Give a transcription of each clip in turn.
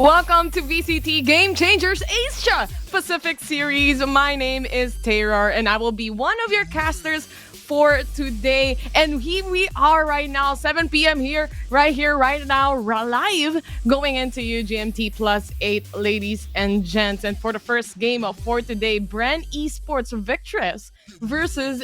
Welcome to VCT Game Changers Asia Pacific Series. My name is Taylor, and I will be one of your casters for today. And here we are right now, 7 p.m. right now, live, going into you, GMT +8, ladies and gents. And for the first game for today, Bren Esports Victress versus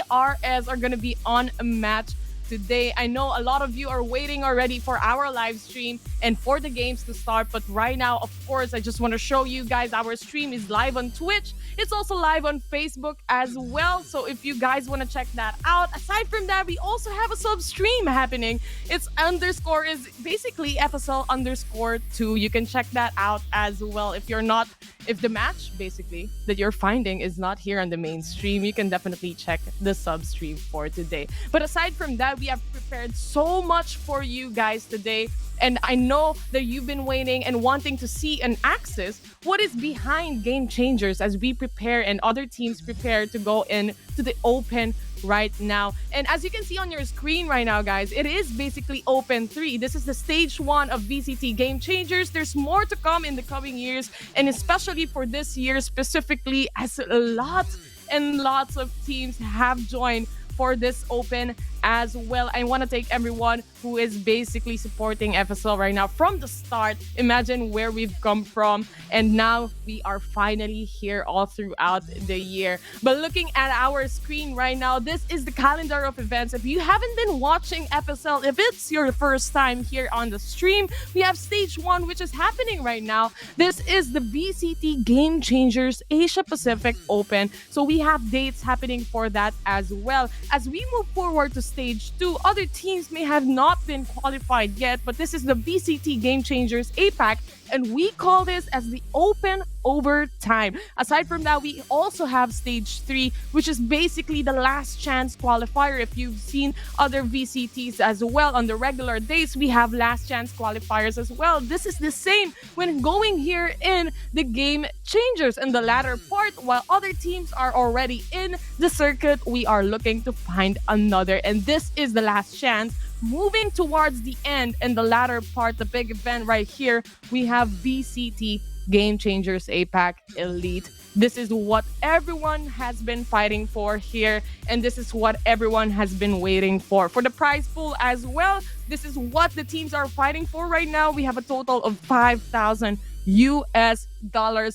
ARS are going to be on a match today. I know a lot of you are waiting already for our live stream and for the games to start, but right now, of course, I just want to show you guys our stream is live on Twitch. It's also live on Facebook as well, so if you guys want to check that out. Aside from that, we also have a sub stream happening. It's underscore is basically FSL_2. You can check that out as well. If the match basically that you're finding is not here on the main stream, you can definitely check the sub stream for today. But aside from that, we have prepared so much for you guys today. And I know that you've been waiting and wanting to see and access what is behind Game Changers as we prepare and other teams prepare to go in to the open right now. And as you can see on your screen right now, guys, it is basically Open 3. This is the stage 1 of VCT Game Changers. There's more to come in the coming years, and especially for this year specifically, as lots and lots of teams have joined for this open as well. I want to thank everyone who is basically supporting FSL right now from the start. Imagine where we've come from, and now we are finally here all throughout the year. But looking at our screen right now, this is the calendar of events. If you haven't been watching FSL, if it's your first time here on the stream, we have stage 1, which is happening right now. This is the VCT Game Changers Asia Pacific Open. So we have dates happening for that as well. As we move forward to stage 2, other teams may have not been qualified yet, but this is the VCT Game Changers APAC, and we call this as the Open Overtime. Aside from that, we also have stage 3, which is basically the last chance qualifier. If you've seen other VCTs as well on the regular days, we have last chance qualifiers as well. This is the same when going here in the Game Changers. In the latter part, while other teams are already in the circuit, we are looking to find another, and this is the last chance. Moving towards the end and the latter part, the big event right here, we have VCT Game Changers APAC Elite. This is what everyone has been fighting for here, and this is what everyone has been waiting for. For the prize pool as well, this is what the teams are fighting for right now. We have a total of $5,000 US,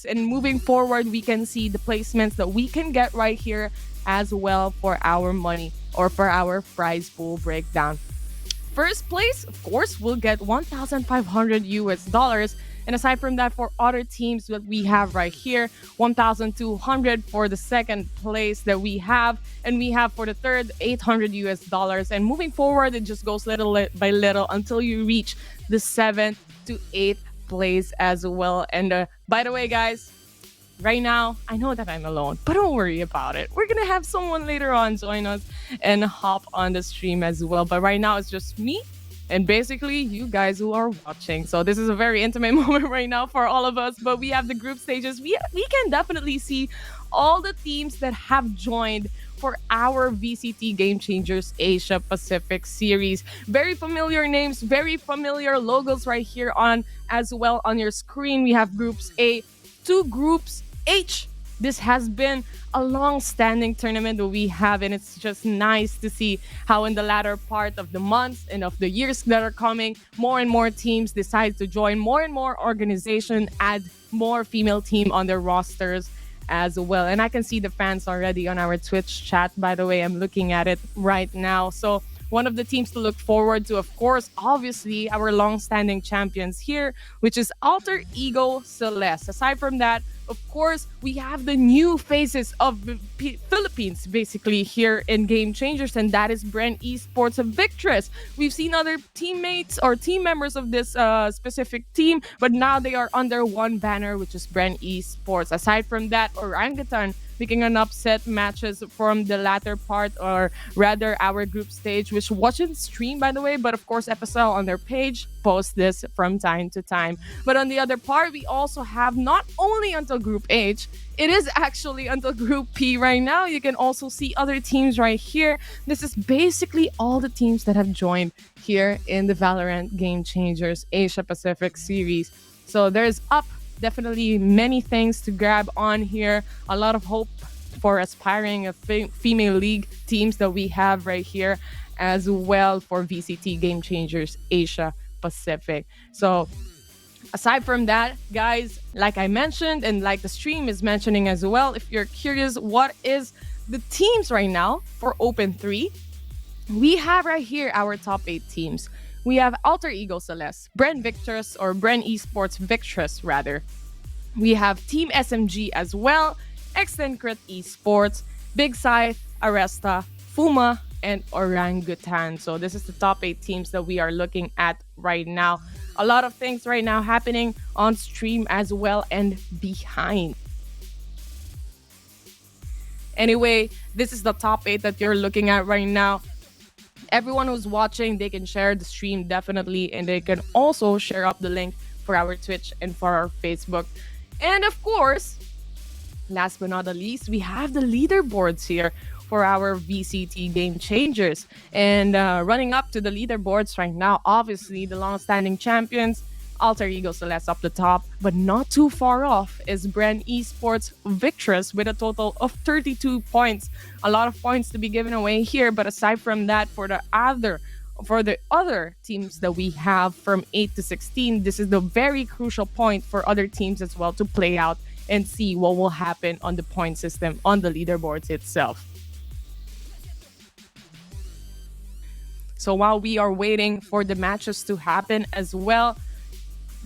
and moving forward, we can see the placements that we can get right here as well for our money or for our prize pool breakdown. First place, of course, will get $1,500 US. And aside from that, for other teams that we have right here, $1,200 for the second place that we have. And we have for the third, $800 US. And moving forward, it just goes little by little until you reach the 7th to 8th place as well. And by the way, guys, right now, I know that I'm alone, but don't worry about it. We're going to have someone later on join us and hop on the stream as well. But right now, it's just me and basically you guys who are watching. So this is a very intimate moment right now for all of us. But we have the group stages. We can definitely see all the teams that have joined for our VCT Game Changers Asia Pacific Series. Very familiar names, very familiar logos right here on as well on your screen. We have Groups A to Groups H. This has been a long-standing tournament that we have, and it's just nice to see how in the latter part of the months and of the years that are coming, more and more teams decide to join, more and more organization add more female team on their rosters as well. And I can see the fans already on our Twitch chat, by the way. I'm looking at it right now. So one of the teams to look forward to, of course, obviously, our long-standing champions here, which is Alter Ego Celeste. Aside from that, of course, we have the new faces of the Philippines, basically, here in Game Changers, and that is Bren Esports and Victress. We've seen other teammates or team members of this specific team, but now they are under one banner, which is Bren Esports. Aside from that, Orangutan picking an upset matches from the latter part, or rather our group stage, which wasn't streamed, by the way, but of course FSL on their page post this from time to time. But on the other part, we also have not only until Group H, it is actually until Group P right now. You can also see other teams right here. This is basically all the teams that have joined here in the Valorant Game Changers Asia Pacific Series. So there's definitely many things to grab on here. A lot of hope for aspiring female league teams that we have right here as well for VCT Game Changers Asia Pacific. So aside from that, guys, like I mentioned and like the stream is mentioning as well, if you're curious what is the teams right now for Open 3, we have right here our top 8 teams. We have Alter Ego Celeste, Bren Victress, or Bren Esports Victress rather. We have Team SMG as well, Extencrit Esports, Big Scythe, Aresta, Fuma, and Orangutan. So this is the top 8 teams that we are looking at right now. A lot of things right now happening on stream as well and behind. Anyway, this is the top 8 that you're looking at right now. Everyone who's watching, they can share the stream definitely, and they can also share up the link for our Twitch and for our Facebook. And of course, last but not the least, we have the leaderboards here for our VCT Game Changers. And running up to the leaderboards right now, obviously the long-standing champions, Alter Ego Celeste up the top, but not too far off is Bren Esports Victress with a total of 32 points. A lot of points to be given away here, but aside from that, for the other teams that we have from 8 to 16, this is the very crucial point for other teams as well to play out and see what will happen on the point system on the leaderboards itself. So while we are waiting for the matches to happen as well,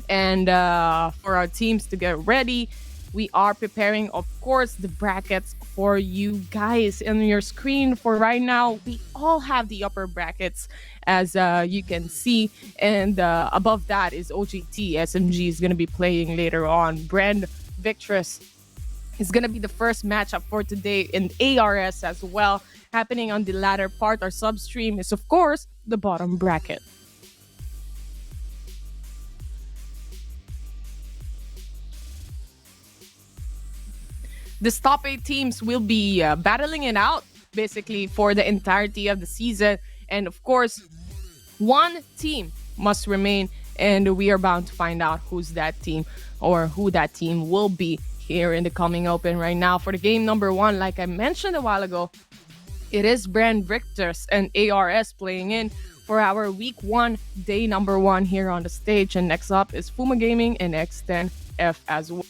and for our teams to get ready, we are preparing, of course, the brackets for you guys on your screen. For right now, we all have the upper brackets, as you can see, and above that is OGT. SMG is going to be playing later on. Bren Victress is going to be the first matchup for today, in ARS as well. Happening on the latter part, our sub-stream is, of course, the bottom bracket. This top 8 teams will be battling it out basically for the entirety of the season. And of course, one team must remain, and we are bound to find out who's that team or who that team will be here in the coming open right now. For the game number 1, like I mentioned a while ago, it is Bren Victress and ARS playing in for our week 1, day number 1 here on the stage. And next up is Fuma Gaming and X10F as well.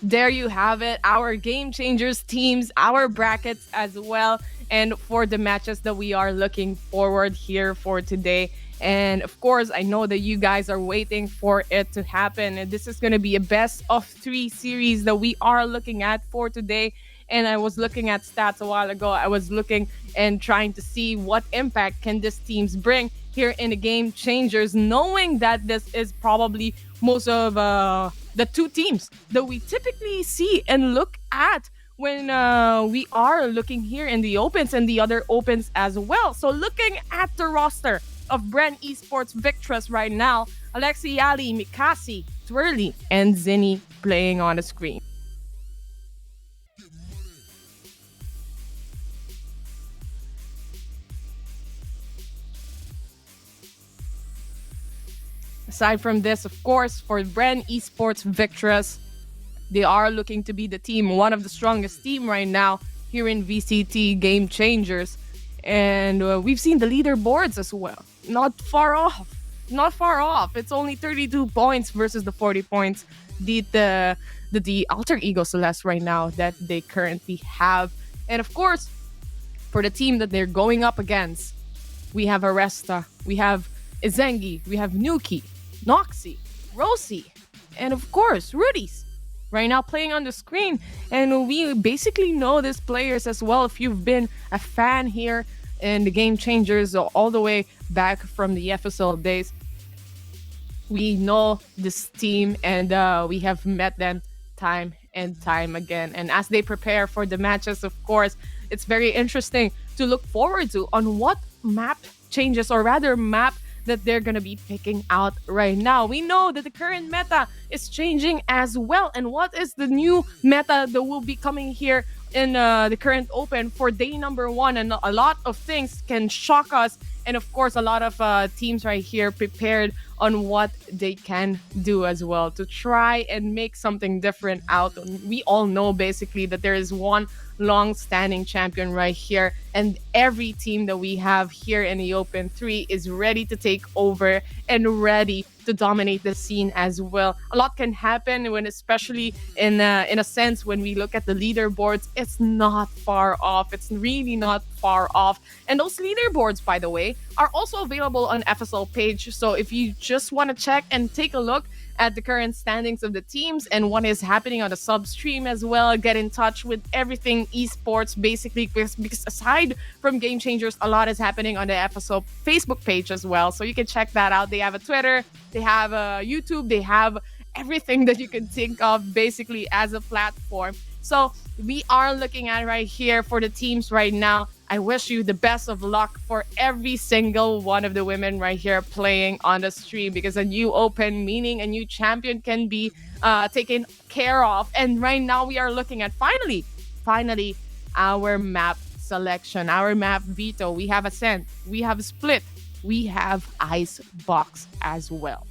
There you have it, our Game Changers teams, our brackets as well, and for the matches that we are looking forward here for today. And of course, I know that you guys are waiting for it to happen, and this is going to be a best of 3 series that we are looking at for today. And I was looking at stats a while ago. I was looking and trying to see what impact can these teams bring here in the Game Changers, knowing that this is probably most of the 2 teams that we typically see and look at when we are looking here in the opens and the other opens as well. So looking at the roster of Bren Esports Victress right now, Alexi Ali, Mikasi, Twirly, and Zinni playing on the screen. Aside from this, of course, for Bren Esports Victress, they are looking to be the team, one of the strongest team right now here in VCT Game Changers. And we've seen the leaderboards as well. Not far off. Not far off. It's only 32 points versus the 40 points the Alter Ego Celeste right now that they currently have. And of course, for the team that they're going up against, we have Aresta, we have Izengi, we have Nuki, Noxy, Rosie, and of course, Rudy's right now playing on the screen. And we basically know these players as well. If you've been a fan here in the Game Changers all the way back from the FSL days, we know this team, and we have met them time and time again. And as they prepare for the matches, of course, it's very interesting to look forward to on what map changes, or rather map that they're going to be picking out right now. We know that the current meta is changing as well. And what is the new meta that will be coming here in the current open for day number 1? And a lot of things can shock us And of course, a lot of teams right here prepared on what they can do as well to try and make something different out. We all know basically that there is one long-standing champion right here, and every team that we have here in the Open 3 is ready to take over and ready to dominate the scene as well. A lot can happen when, especially in a sense, when we look at the leaderboards, it's not far off. It's really not far off. And those leaderboards, by the way, are also available on FSL page. So if you just want to check and take a look at the current standings of the teams and what is happening on the sub stream as well, get in touch with everything esports basically, because aside from Game Changers, a lot is happening on the FSO Facebook page as well. So you can check that out. They have a Twitter, they have a YouTube, they have everything that you can think of basically as a platform. So we are looking at right here for the teams right now. I wish you the best of luck for every single one of the women right here playing on the stream, because a new open, meaning a new champion, can be taken care of. And right now we are looking at finally our map selection, our map veto. We have Ascent, we have Split, we have Icebox as well.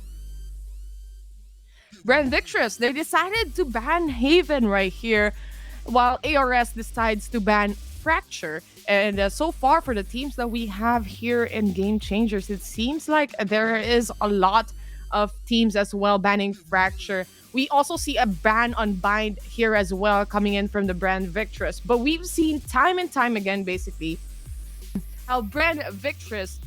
Bren, Victress, they decided to ban Haven right here, while ARS decides to ban Fracture. And so far for the teams that we have here in Game Changers, it seems like there is a lot of teams as well banning Fracture. We also see a ban on Bind here as well coming in from the brand Victress. But we've seen time and time again basically how brand Victress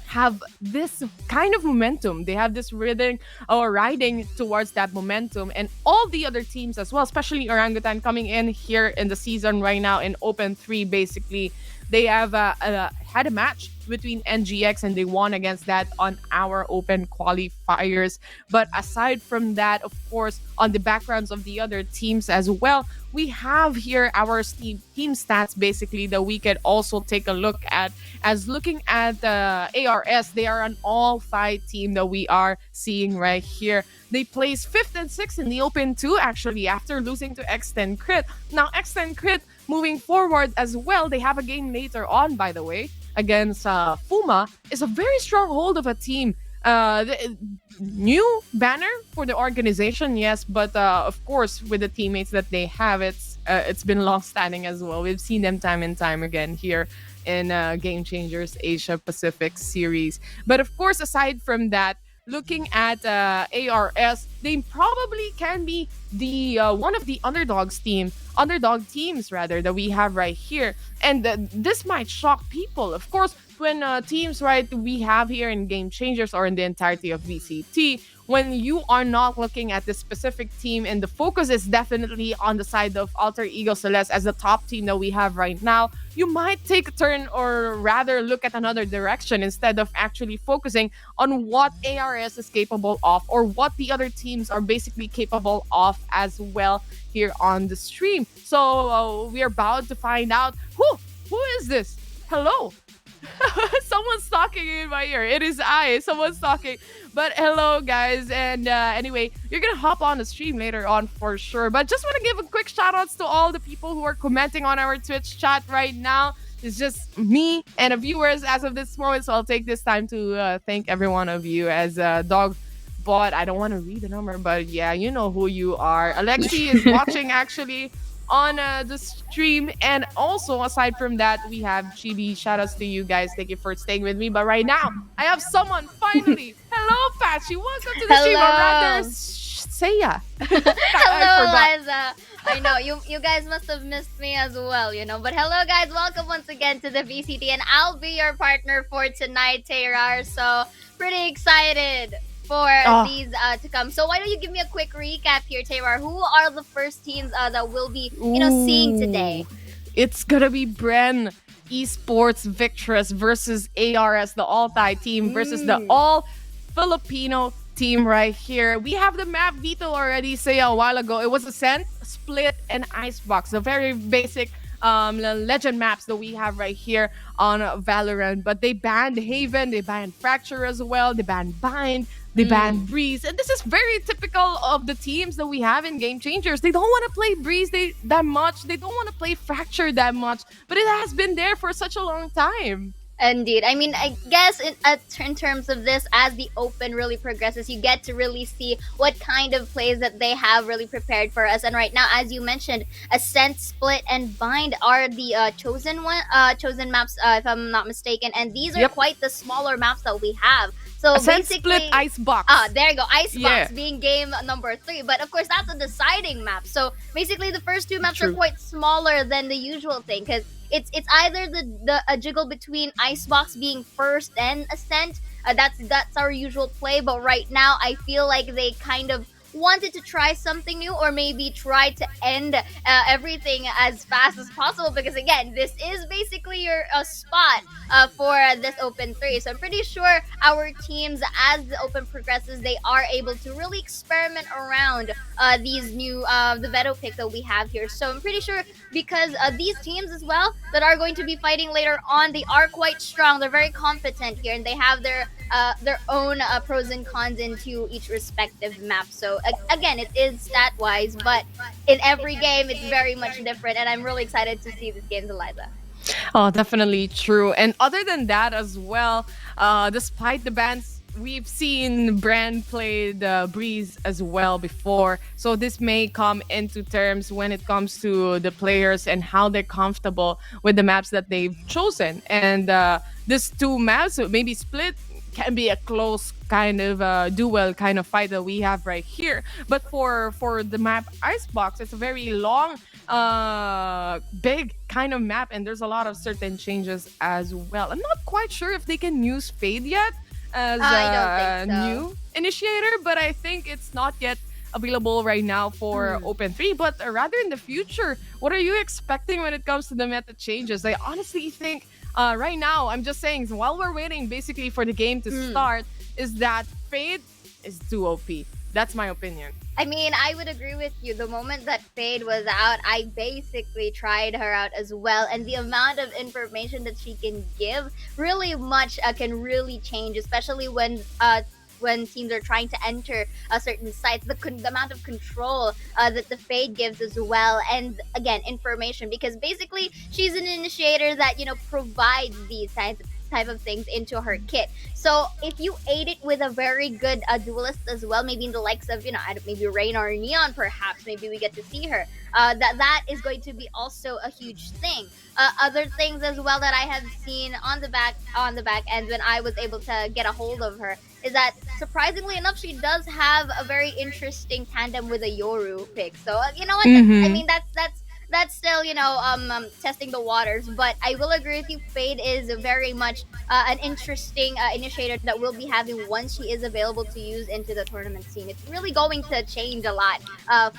have this kind of momentum. They have this rhythm or riding towards that momentum, and all the other teams as well, especially Orangutan coming in here in the season right now in Open 3 basically. They have had a match between NGX and they won against that on our open qualifiers. But aside from that, of course, on the backgrounds of the other teams as well, we have here our team stats basically that we could also take a look at. As looking at ARS, they are an all-fight team that we are seeing right here. They placed 5th and 6th in the Open 2 actually after losing to X10 Crit. Now X10 Crit moving forward as well, they have a game later on, by the way, against Fuma, is a very strong hold of a team. The new banner for the organization, yes, but of course with the teammates that they have, it's been long standing as well. We've seen them time and time again here in Game Changers Asia Pacific series. But of course, aside from that, looking at ARS, they probably can be the one of the underdog teams rather that we have right here. And this might shock people, of course, when teams right we have here in Game Changers or in the entirety of VCT, when you are not looking at the specific team and the focus is definitely on the side of Alter Ego Celeste as the top team that we have right now, you might take a turn or rather look at another direction instead of actually focusing on what ARS is capable of or what the other teams are basically capable of as well here on the stream. So we are about to find out who is this? Hello. Someone's talking in my ear. It is someone's talking. But hello guys, and anyway, you're gonna hop on the stream later on for sure. But just want to give a quick shout outs to all the people who are commenting on our Twitch chat right now. It's just me and the viewers as of this moment, so I'll take this time to thank every one of you. As Dog Bot, I don't want to read the number, but yeah, you know who you are. Alexi is watching actually on the stream, and also aside from that, we have Chibi. Shout outs to you guys, thank you for staying with me. But right now I have someone finally. Hello Patchy, welcome to the stream, or rather Seiya. Hello Liza, I know you guys must have missed me as well, you know, but hello guys, welcome once again to the VCT, and I'll be your partner for tonight, Tayrar. So pretty excited for these to come. So why don't you give me a quick recap here, Tayrar? Who are the first teams that we'll be, seeing today? It's gonna be Bren, Esports, Victress versus ARS, the all-Thai team versus the all-Filipino team right here. We have the map veto already, say a while ago. It was Ascent, Split, and Icebox, the very basic legend maps that we have right here on Valorant. But they banned Haven, they banned Fracture as well, they banned Bind, they banned Breeze, and this is very typical of the teams that we have in Game Changers. They don't want to play Breeze that much, they don't want to play Fracture that much, but it has been there for such a long time. Indeed. I mean, I guess in terms of this, as the Open really progresses, you get to really see what kind of plays that they have really prepared for us. And right now, as you mentioned, Ascent, Split, and Bind are the chosen maps, if I'm not mistaken. And these are Yep. quite the smaller maps that we have. So Ascent, basically, Split, Icebox. there you go, Icebox Yeah. being game number 3. But of course, that's a deciding map. So basically, the first two maps are True. quite smaller than the usual thing because it's either the a jiggle between Icebox being first and Ascent. That's our usual play, but right now I feel like they kind of wanted to try something new, or maybe try to end everything as fast as possible, because again, this is basically your spot for this Open 3. So I'm pretty sure our teams, as the Open progresses, they are able to really experiment around these new the veto picks that we have here. So I'm pretty sure, because these teams as well that are going to be fighting later on, they are quite strong, they're very competent here, and they have their own pros and cons into each respective map. So again, it is stat wise, but in every game it's very much different, and I'm really excited to see this game, Eliza. Oh, definitely true. And other than that as well, despite the bans, we've seen Bren played Breeze as well before. So this may come into terms when it comes to the players and how they're comfortable with the maps that they've chosen. And this two maps, so maybe Split can be a close kind of duel kind of fight that we have right here. But for the map Icebox, it's a very long, big kind of map, and there's a lot of certain changes as well. I'm not quite sure if they can use Fade yet as I don't a think so. new initiator, but I think it's not yet available right now for Open 3. But rather in the future, what are you expecting when it comes to the meta changes? I honestly think right now, I'm just saying, while we're waiting basically for the game to start, is that Fade is too OP. That's my opinion. I mean, I would agree with you. The moment that Fade was out, I basically tried her out as well, and the amount of information that she can give really much can really change, especially when teams are trying to enter certain sites. The amount of control that the Fade gives as well, and again, information, because basically she's an initiator that provides these type of things into her kit. So if you aid it with a very good duelist as well, maybe in the likes of maybe Rain or Neon, perhaps maybe we get to see her. That is going to be also a huge thing. Other things as well that I have seen on the back end when I was able to get a hold of her is that, surprisingly enough, she does have a very interesting tandem with a Yoru pick. So you know what? I mean, that's still testing the waters, but I will agree with you. Fade is very much an interesting initiator that we'll be having once she is available to use into the tournament scene. It's really going to change a lot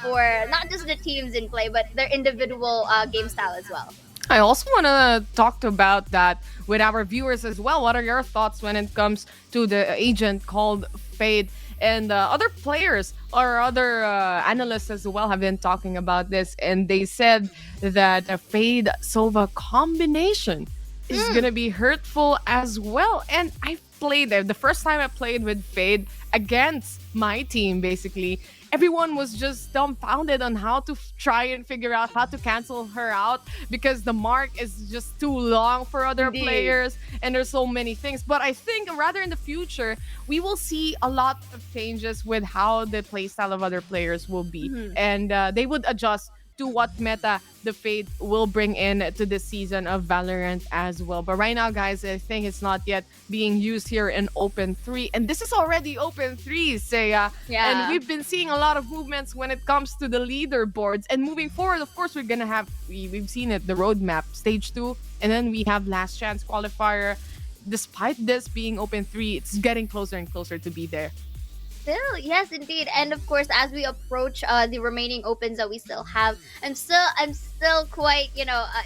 for not just the teams in play, but their individual game style as well. I also want to talk about that with our viewers as well. What are your thoughts when it comes to the agent called Fade? And other players or other analysts as well have been talking about this, and they said that a Fade Sova combination is gonna be hurtful as well. And I played there the first time I played with Fade against my team. Basically, everyone was just dumbfounded on how to try and figure out how to cancel her out, because the mark is just too long for other Indeed. players, and there's so many things. But I think rather in the future, we will see a lot of changes with how the playstyle of other players will be, and they would adjust to what meta the Fade will bring in to this season of Valorant as well. But right now, guys, I think it's not yet being used here in Open 3. And this is already Open 3, Saya. Yeah. And we've been seeing a lot of movements when it comes to the leaderboards. And moving forward, of course, we're going to have, we've seen it, the roadmap, Stage 2. And then we have Last Chance Qualifier. Despite this being Open 3, it's getting closer and closer to be there. Still, yes, indeed, and of course, as we approach the remaining opens that we still have, I'm still quite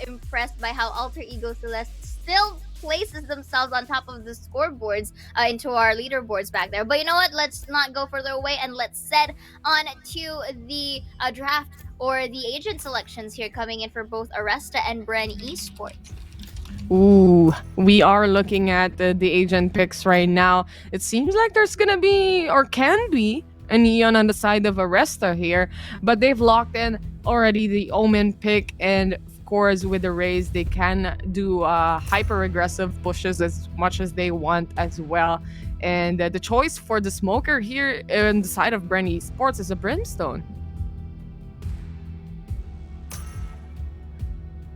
impressed by how Alter Ego Celeste still places themselves on top of the scoreboards into our leaderboards back there. But you know what? Let's not go further away, and let's head on to the draft or the agent selections here coming in for both Aresta and Bren Esports. Ooh, we are looking at the agent picks right now. It seems like there's gonna be, or can be, a Neon on the side of Aresta here, but they've locked in already the Omen pick, and of course, with the Rays, they can do hyper aggressive pushes as much as they want as well. And the choice for the smoker here on the side of Bren Esports is a Brimstone.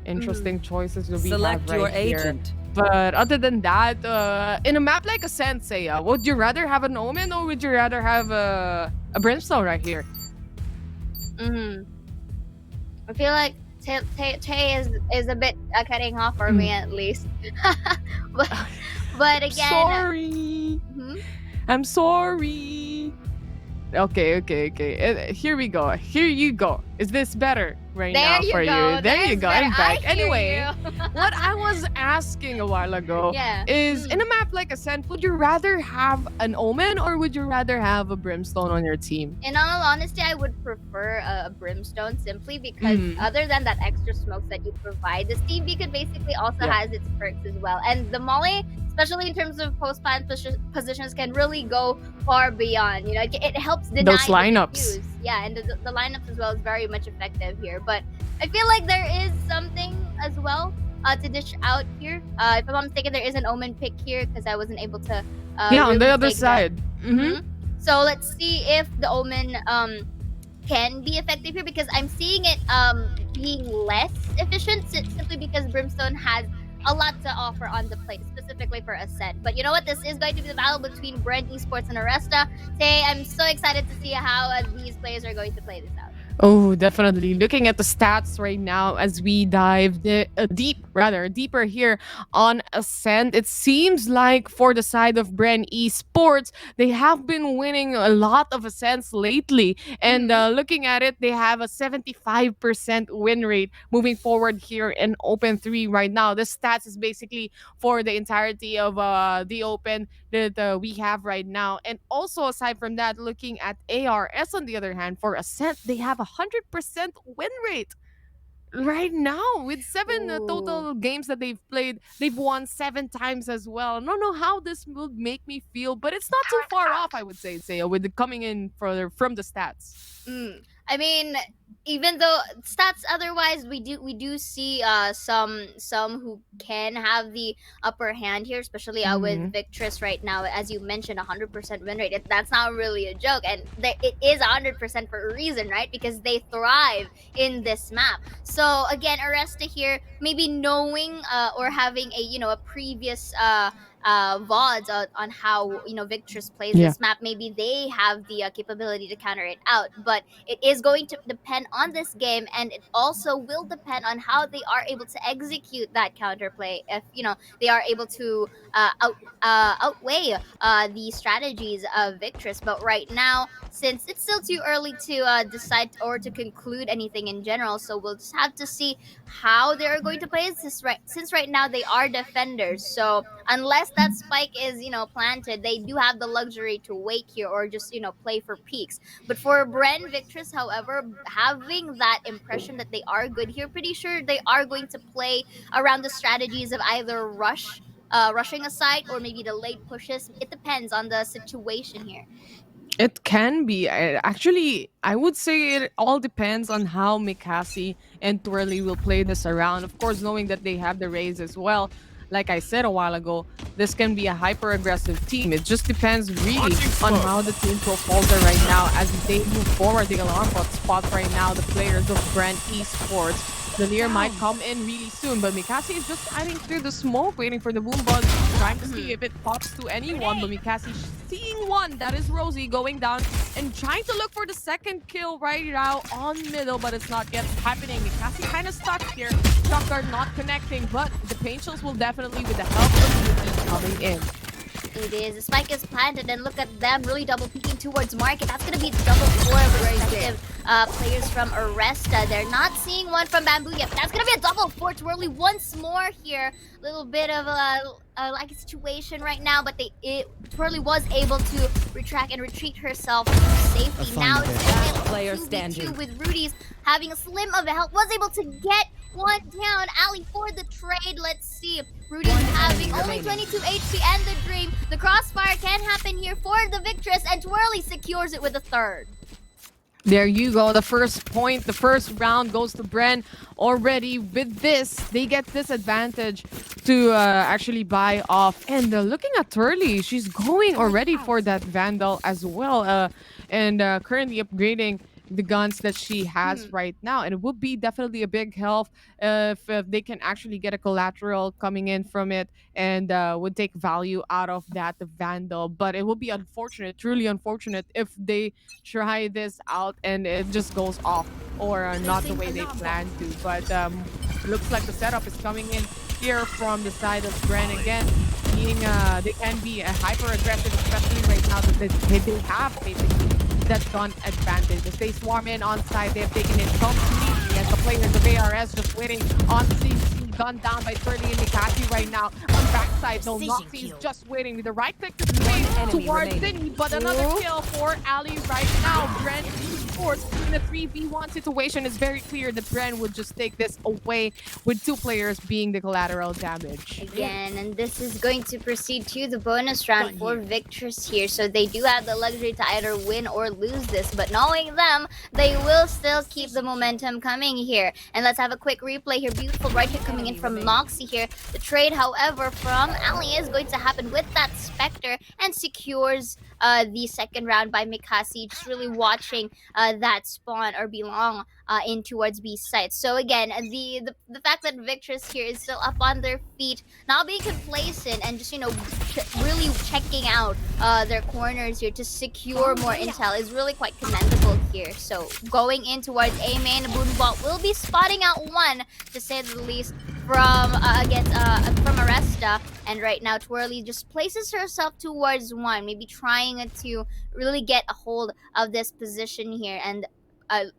Interesting choices that we Select have your right here. agent. But other than that, in a map like Ascent, Seiya, would you rather have an Omen or would you rather have a Brimstone right here? I feel like Tay is a bit cutting off for me at least. but again, Sorry. I'm sorry. Okay. Here we go. Here you go. Is this better right now for you? There you go. I'm back. Anyway, what I was asking a while ago is in a map like Ascent, would you rather have an Omen or would you rather have a Brimstone on your team? In all honesty, I would prefer a Brimstone simply because other than that extra smokes that you provide, the Steve Beacon basically also has its perks as well. And the Molly, especially in terms of post-plant positions, can really go far beyond. You know, it helps deny those lineups. Yeah, and the lineups as well is very much effective here. But I feel like there is something as well to dish out here. If I'm not mistaken, there is an Omen pick here because I wasn't able to. On the other side. So let's see if the Omen can be effective here because I'm seeing it being less efficient simply because Brimstone has a lot to offer on the plate, specifically for Ascent. But you know what? This is going to be the battle between Bren Esports and Aresta. Say, I'm so excited to see how these players are going to play this out. Oh, definitely. Looking at the stats right now as we dive deeper here on Ascent, it seems like for the side of Bren Esports, they have been winning a lot of Ascents lately. And looking at it, they have a 75% win rate moving forward here in Open 3 right now. This stats is basically for the entirety of the Open that we have right now. And also, aside from that, looking at ARS on the other hand, for Ascent, they have a 100% win rate right now with 7 total games that they've played. They've won 7 times as well. I don't know how this will make me feel, but it's not too far off, I would say, with the coming in from the stats. I mean, even though stats otherwise, we do see some who can have the upper hand here, especially with Victress right now. As you mentioned, 100% win rate. That's not really a joke, and it is 100% for a reason, right? Because they thrive in this map. So again, Aresta here, maybe knowing or having a previous VODs on how Victress plays this map, maybe they have the capability to counter it out. But it is going to depend on this game, and it also will depend on how they are able to execute that counterplay. If they are able to outweigh the strategies of Victress. But right now, since it's still too early to decide or to conclude anything in general, so we'll just have to see how they are going to play this. Since right now they are defenders, so unless that spike is planted, they do have the luxury to wait here or just play for peaks. But for Bren Victress, however, having that impression that they are good here, pretty sure they are going to play around the strategies of either rushing a site or maybe the late pushes. It depends on the situation here. It can be. Actually, I would say it all depends on how Mikasi and Twirly will play this around. Of course, knowing that they have the Rays as well. Like I said a while ago, this can be a hyper-aggressive team. It just depends really on how the team profiles are right now as they move forward. The alarm bot spots right now the players of Bren Esports. The Lear might come in really soon, but Mikasi is just hiding through the smoke, waiting for the boom buzz, trying to see if it pops to anyone. But Mikasi seeing one, that is Rosie, going down and trying to look for the second kill right now on middle, but it's not yet happening. Mikasi kind of stuck here. Shock guard not connecting, but the paint shells will definitely, with the help of Yuki, coming in. It is. The spike is planted, and look at them really double peeking towards market. That's going to be double 4 respective players from Aresta. They're not seeing one from Bamboo yet, but that's going to be a double 4 Twirly once more here. Little bit of a situation right now, but Twirly was able to retract and retreat herself to safety. Now it's player standing with Rudy's having a slim of a health, was able to get one down. Ali for the trade. Let's see. Rudy's having only 22 HP and the Dream. The crossfire can happen here for the Victress, and Twirly secures it with a third. There you go. The first point, the first round goes to Bren. Already with this, they get this advantage to actually buy off. And looking at Turley, she's going already for that Vandal as well. And currently upgrading the guns that she has right now. And it would be definitely a big help if they can actually get a collateral coming in from it and would take value out of that Vandal. But it would be unfortunate, truly unfortunate, if they try this out and it just goes off or not the way they planned to. But looks like the setup is coming in here from the side of Bren again. Being they can be hyper aggressive, especially right now that they have basically that gun advantage. As they swarm in on side, they have taken it completely as the players of ARS just waiting on the scene. Gunned down by Turley and Mikaki right now. On backside, no, Noxy is just waiting with the right click to swing towards Sydney, but another kill for Ali right now. Bren Esports in a 3v1 situation. Is very clear that Bren would just take this away with 2 players being the collateral damage. Again, and this is going to proceed to the bonus round for Victress here. So they do have the luxury to either win or lose this, but knowing them, they will still keep the momentum coming here. And let's have a quick replay here. Beautiful right here coming in from Noxy here. The trade, however, from Ali is going to happen with that Spectre and secures the second round by Mikasi. Just really watching that spawn or belong in towards B site. So again, the fact that Victress here is still up on their feet, not being complacent and just, you know, really checking out their corners here to secure more intel is really quite commendable here. So going in towards A main, Boonbot will be spotting out one, to say the least, from from Aresta, and right now Twirly just places herself towards one, maybe trying to really get a hold of this position here. And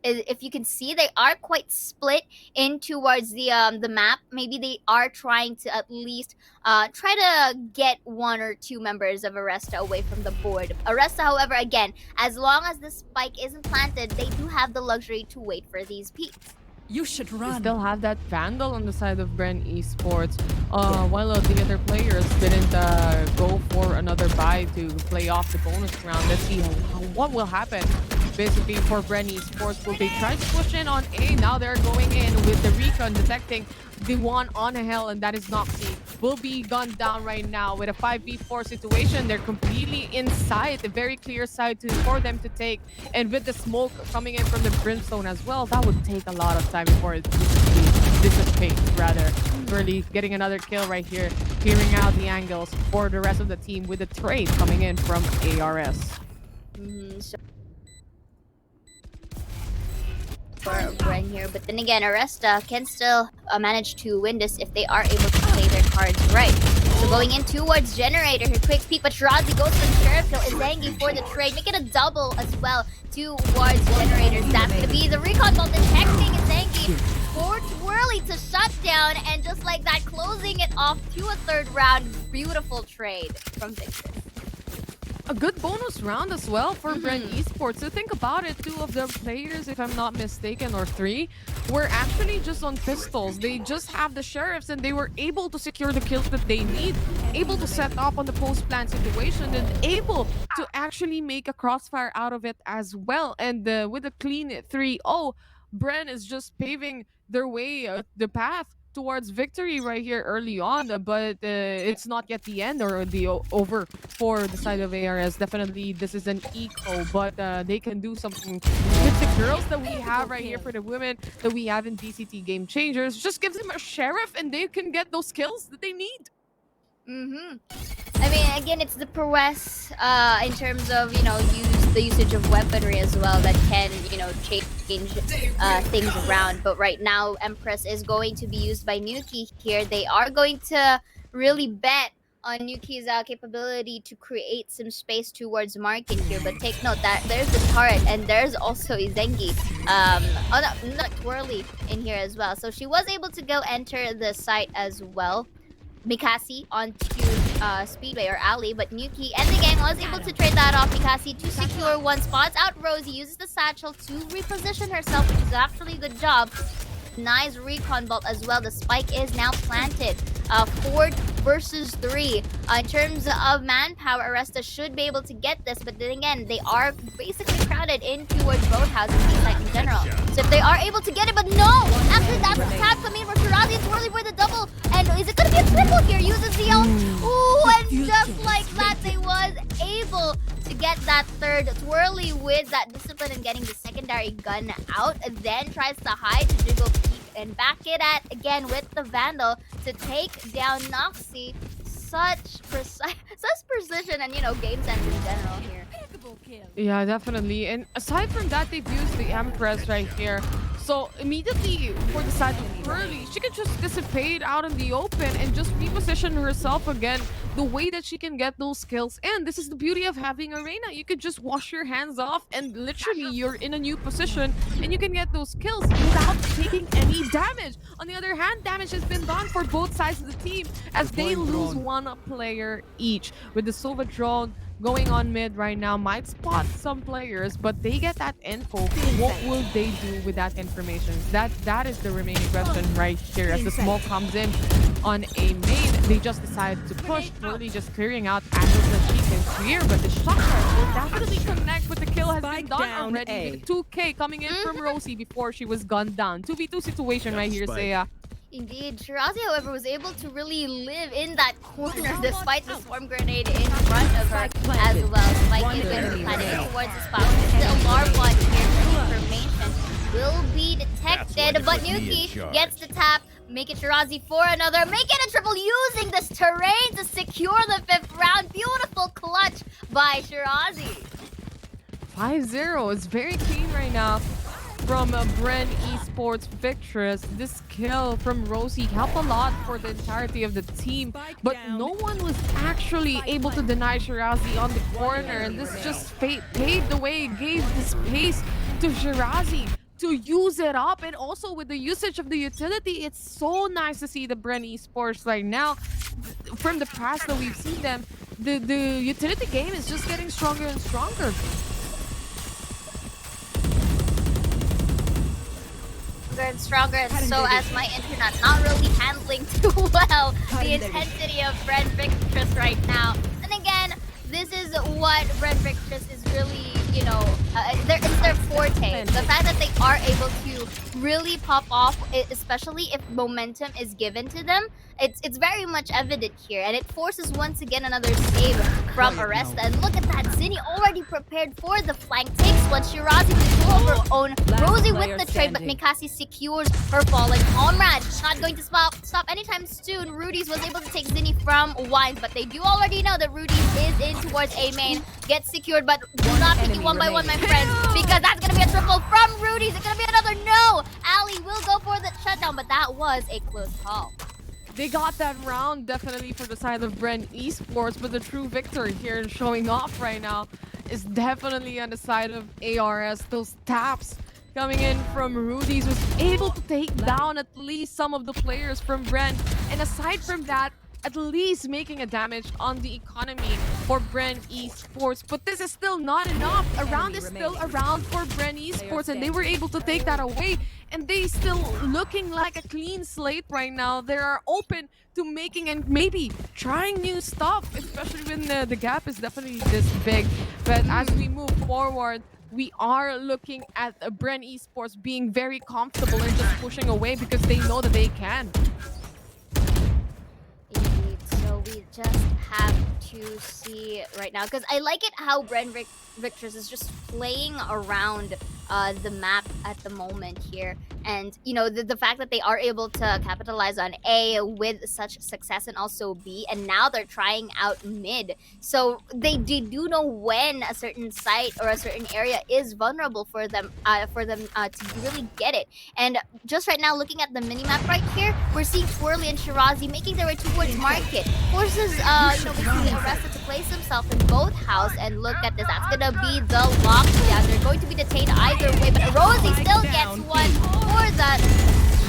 if you can see, they are quite split in towards the map. Maybe they are trying to at least try to get 1 or 2 members of Aresta away from the board. Aresta, however, again, as long as the spike isn't planted, they do have the luxury to wait for these peaks. You should run. They still have that Vandal on the side of Bren Esports, while the other players didn't go for another buy to play off the bonus round. Let's see what will happen. Basically, for Bren Esports, will they try to push in on A? Now they're going in with the recon, detecting the one on hell, and that is Noxy. Will be gunned down right now with a 5v4 situation. They're completely inside, a very clear side for them to take. And with the smoke coming in from the Brimstone as well, that would take a lot of time before it dissipates, rather. Really getting another kill right here, clearing out the angles for the rest of the team with the trade coming in from ARS. For Bren here, but then again, Aresta can still manage to win this if they are able to play their cards right. So going in towards Generator here, quick peek, but Shirazi goes for the Sheriff kill. Izangi for the trade, make it a double as well towards Generators. That's gonna be the recon ball detecting Izangi for Twirly to shut down, and just like that, closing it off to a third round. Beautiful trade from Victor. A good bonus round as well for Bren Esports. So think about it, 2 of the players, if I'm not mistaken, or 3, were actually just on pistols. They just have the sheriffs and they were able to secure the kills that they need, able to set up on the post-plant situation, and able to actually make a crossfire out of it as well. And with a clean 3-0, Bren is just paving their way, the path towards victory right here early on, but it's not yet the end or the over for the side of ARS. Definitely this is an eco, but they can do something with the girls that we have right here, for the women that we have in VCT Game Changers. Just gives them a sheriff and they can get those kills that they need. I mean, again, it's the prowess in terms of, you know, the usage of weaponry as well that can, you know, change things around. But right now, Empress is going to be used by Nuki here. They are going to really bet on Nuki's capability to create some space towards market here. But take note that there's the turret and there's also Izengi. Not Twirly in here as well. So she was able to go enter the site as well. Mikasi onto Speedway or Alley, but Nuki and the gang was able to trade that off. Mikasi to secure 1 spot. Out Rosie uses the satchel to reposition herself, which is actually a good job. Nice recon bolt as well. The spike is now planted for versus 3. In terms of manpower, Aresta should be able to get this, but then again, they are basically crowded in towards both houses in general. So if they are able to get it, but no! Actually, that's the tap coming in for Shirazi and Twirly for the double. And is it going to be a triple here? Uses the own. Ooh, and just like that, they was able to get that third. Twirly with that discipline and getting the secondary gun out, and then tries to hide to jiggle peek and back it at again with the Vandal to take down Noxy. Such precision and, you know, game sense in general here. Yeah, definitely. And aside from that, they've used the Empress right here. So immediately for the side of Twirly, she can just dissipate out in the open and just reposition herself again the way that she can get those skills. And this is the beauty of having Arena. You could just wash your hands off and literally you're in a new position and you can get those kills without taking any damage. On the other hand, damage has been done for both sides of the team as they lose one player each. With the Sova drone going on mid right now, might spot some players, but they get that info. What will they do with that information? That is the remaining question right here. As the smoke comes in on a main, they just decide to push, really just clearing out angles that she can clear, but the shot will definitely connect, but the kill has been done already. With 2K coming in from Rosie before she was gunned down. 2v2 situation right here, Seiya. Indeed, Shirazi, however, was able to really live in that corner despite the swarm grenade in front of her as well. Spike is going to be planted towards the spot. The alarm bot here for information will be detected, but Nuki gets the tap. Make it Shirazi for another. Make it a triple using this terrain to secure the 5th round. Beautiful clutch by Shirazi. 5-0. It's very clean right now from Bren Esports Victress. This kill from Rosie helped a lot for the entirety of the team, but no one was actually able to deny Shirazi on the corner, and this just paved the way, gave the space to Shirazi to use it up. And also with the usage of the utility, it's so nice to see the Bren Esports right now. From the past that we've seen them, the utility game is just getting stronger and stronger. And stronger, and so as my internet not really handling too well the intensity of Bren Victress right now. And again, this is what Bren Victress is really, you know, it's their forte. The fact that they are able to really pop off, especially if momentum is given to them, it's very much evident here, and it forces once again another save from Aresta. And look at that, Zinni already prepared for the flank, takes one. Shirazi control of her own. Rosie with the trade, but Mikasi secures her fallen comrade. Not going to stop anytime soon. Rudy's was able to take Zinni from Wines, but they do already know that Rudy's is in towards A main. Gets secured, but do not pick it one by one, my friends, because that's going to be a triple from Rudy's. It's going to be another no. Ali will go for the shutdown, but that was a close call. They got that round definitely for the side of Bren Esports, but the true victor here showing off right now is definitely on the side of ARS. Those taps coming in from Rudy's was able to take down at least some of the players from Bren. And aside from that, at least making a damage on the economy for Bren Esports. But this is still not enough. A round is still around for Bren Esports, and they were able to take that away. And they still looking like a clean slate right now. They are open to making and maybe trying new stuff, especially when the gap is definitely this big. But as we move forward, we are looking at Bren Esports being very comfortable and just pushing away because they know that they can. Indeed, so we just have to see right now, because I like it how Bren Victress is just playing around the map at the moment here. And, you know, the fact that they are able to capitalize on A with such success, and also B, and now they're trying out mid. So they do know when a certain site or a certain area is vulnerable for them to really get it. And just right now, looking at the minimap right here, we're seeing Twirly and Shirazi making their way towards market. Forces, you know, basically Aresta to place himself in both house, and look at this. That's gonna be the lockdown. They're going to be detained either way, but Rosie still gets one for that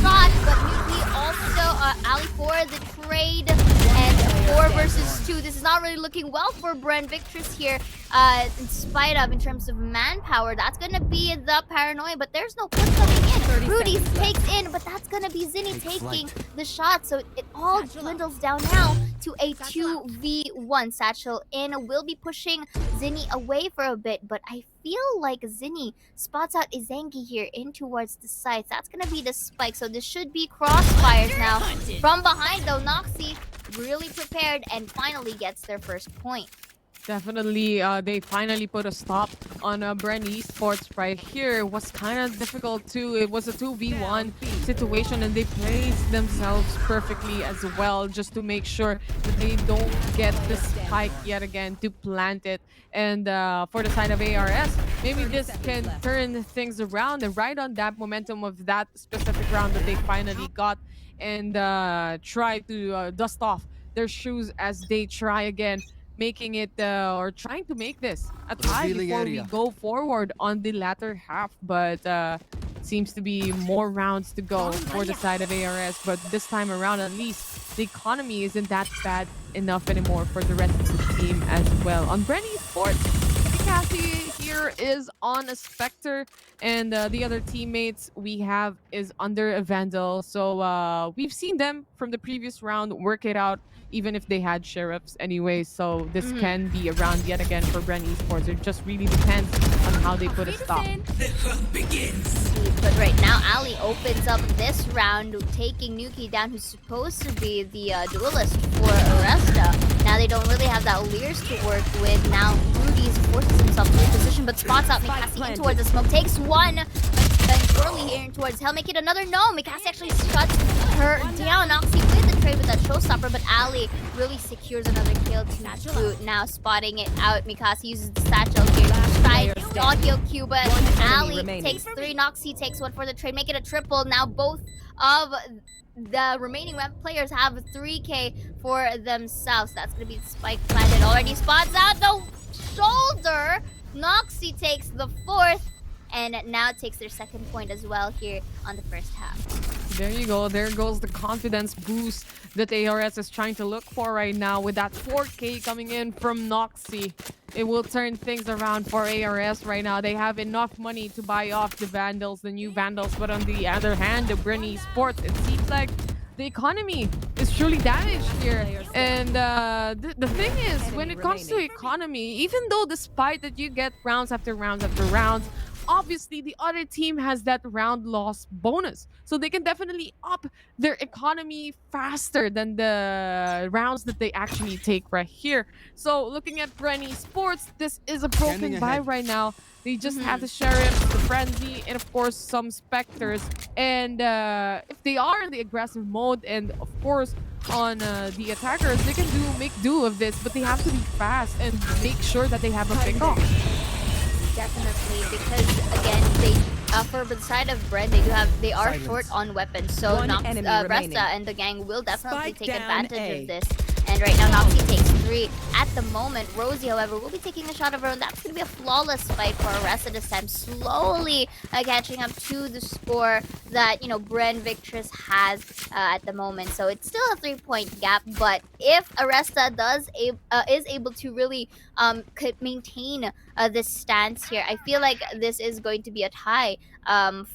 shot, but Nuki also Ali for the trade, and 4 versus 2. This is not really looking well for Bren Victress here, in spite of, in terms of manpower. That's gonna be the paranoia, but there's no push coming in. Rudy takes in, but that's gonna be Zinni taking the shot, so it all dwindles down now into a 2v1. Satchel in will be pushing Zinni away for a bit, but I feel like Zinni spots out Izangi here in towards the sites. That's gonna be the spike, so this should be crossfires now. From behind though, Noxy really prepared and finally gets their first point. Definitely, they finally put a stop on Bren Esports right here. It was kind of difficult too. It was a 2v1 situation and they placed themselves perfectly as well just to make sure that they don't get the spike yet again to plant it. And for the side of ARS, maybe this can turn things around and ride on that momentum of that specific round that they finally got and try to dust off their shoes as they try again, making it or trying to make this a tie before we go forward on the latter half. But seems to be more rounds to go for the side of ARS. But this time around, at least the economy isn't that bad enough anymore for the rest of the team as well. On Bren Esports, Cassie here is on a Spectre, and the other teammates we have is under a Vandal. So we've seen them from the previous round work it out, even if they had sheriffs anyway. So this can be a round yet again for Bren Esports. It just really depends on how they put a stop. The hunt begins. But right now, Ali opens up this round, taking Nuki down, who's supposed to be the duelist for Aresta. Now they don't really have that Leers to work with. Now Rudy's forces himself to position, but spots out Mikasi in towards the smoke. Takes one, then surely here in towards Hell. Make it another no. Mikasi actually shuts her down. Noxy with the trade with that showstopper, but Ali really secures another kill to boot. Now spotting it out, Mikasi uses the satchel here to try audio cue, but Ali takes 3. Noxy takes 1 for the trade. Make it a triple. Now both of the remaining players have 3k for themselves. That's going to be the spike planted. Already spots out the shoulder. Noxy takes the 4th and now takes their 2nd point as well here on the first half. There you go. There goes the confidence boost that ARS is trying to look for right now with that 4k coming in from Noxy. It will turn things around for ARS right now. They have enough money to buy off the Vandals, the new Vandals. But on the other hand, the Bren Esports, it seems like the economy is truly damaged here. And the thing is, when it comes to economy, even though despite that you get rounds after rounds after rounds, obviously the other team has that round loss bonus, so they can definitely up their economy faster than the rounds that they actually take right here. So looking at Bren Esports, this is a broken buy right now. They just have the sheriffs, the frenzy, and of course some specters. And if they are in the aggressive mode, and of course on the attackers, they can make do of this, but they have to be fast and make sure that they have a pick-off. Definitely, because again, they for the side of Bren, they are short on weapons, so Aresta and the gang will definitely take advantage of this. And right now, Noxy takes 3 at the moment. Rosie, however, will be taking a shot of her own. That's going to be a flawless fight for Aresta this time, slowly catching up to the score that, you know, Bren Victress has at the moment. So it's still a 3-point gap, but if Aresta is able to really maintain this stance here, I feel like this is going to be a tie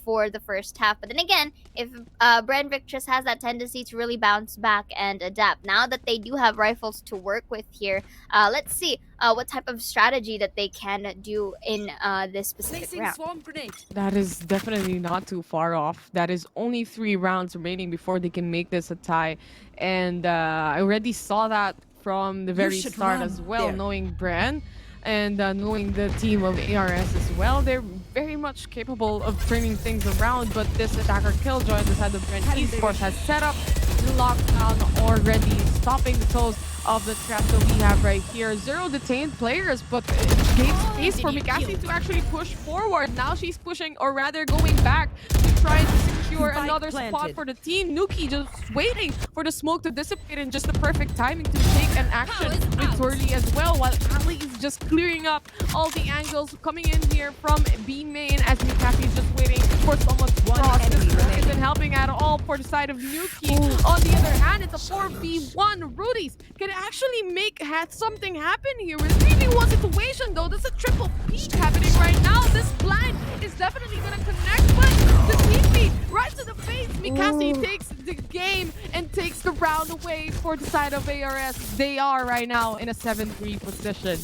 for the first half. But then again, if Bren Victress has that tendency to really bounce back and adapt, now that they do have rifles to work with here, let's see what type of strategy that they can do in this specific round. That is definitely not too far off. That is only 3 rounds remaining before they can make this a tie. And I already saw that from the very start as well, knowing Bren and knowing the team of ARS as well. They're very much capable of turning things around, but this attacker Killjoy on the side of Bren Esports has set up the lockdown already, stopping the toes of the trap that we have right here. 0 detained players, but it gave space for Mikasi to actually push forward. Now she's pushing, or rather going back to try to secure another spot for the team. Nuki just waiting for the smoke to dissipate in just the perfect timing to take an action with Twirly as well, while Ali is just clearing up all the angles coming in here from B main as Mikasi is just waiting for someone to cross. This isn't helping at all for the side of Nuki. On the other hand, it's a 4v1. Rudy's can actually have something happen here. With 3v1 situation though, there's a triple peak happening right now. This blind is definitely gonna connect, but the TP right to the face. Mikasi takes the game and takes the round away for the side of ARS. They are right now in a 7-3 position.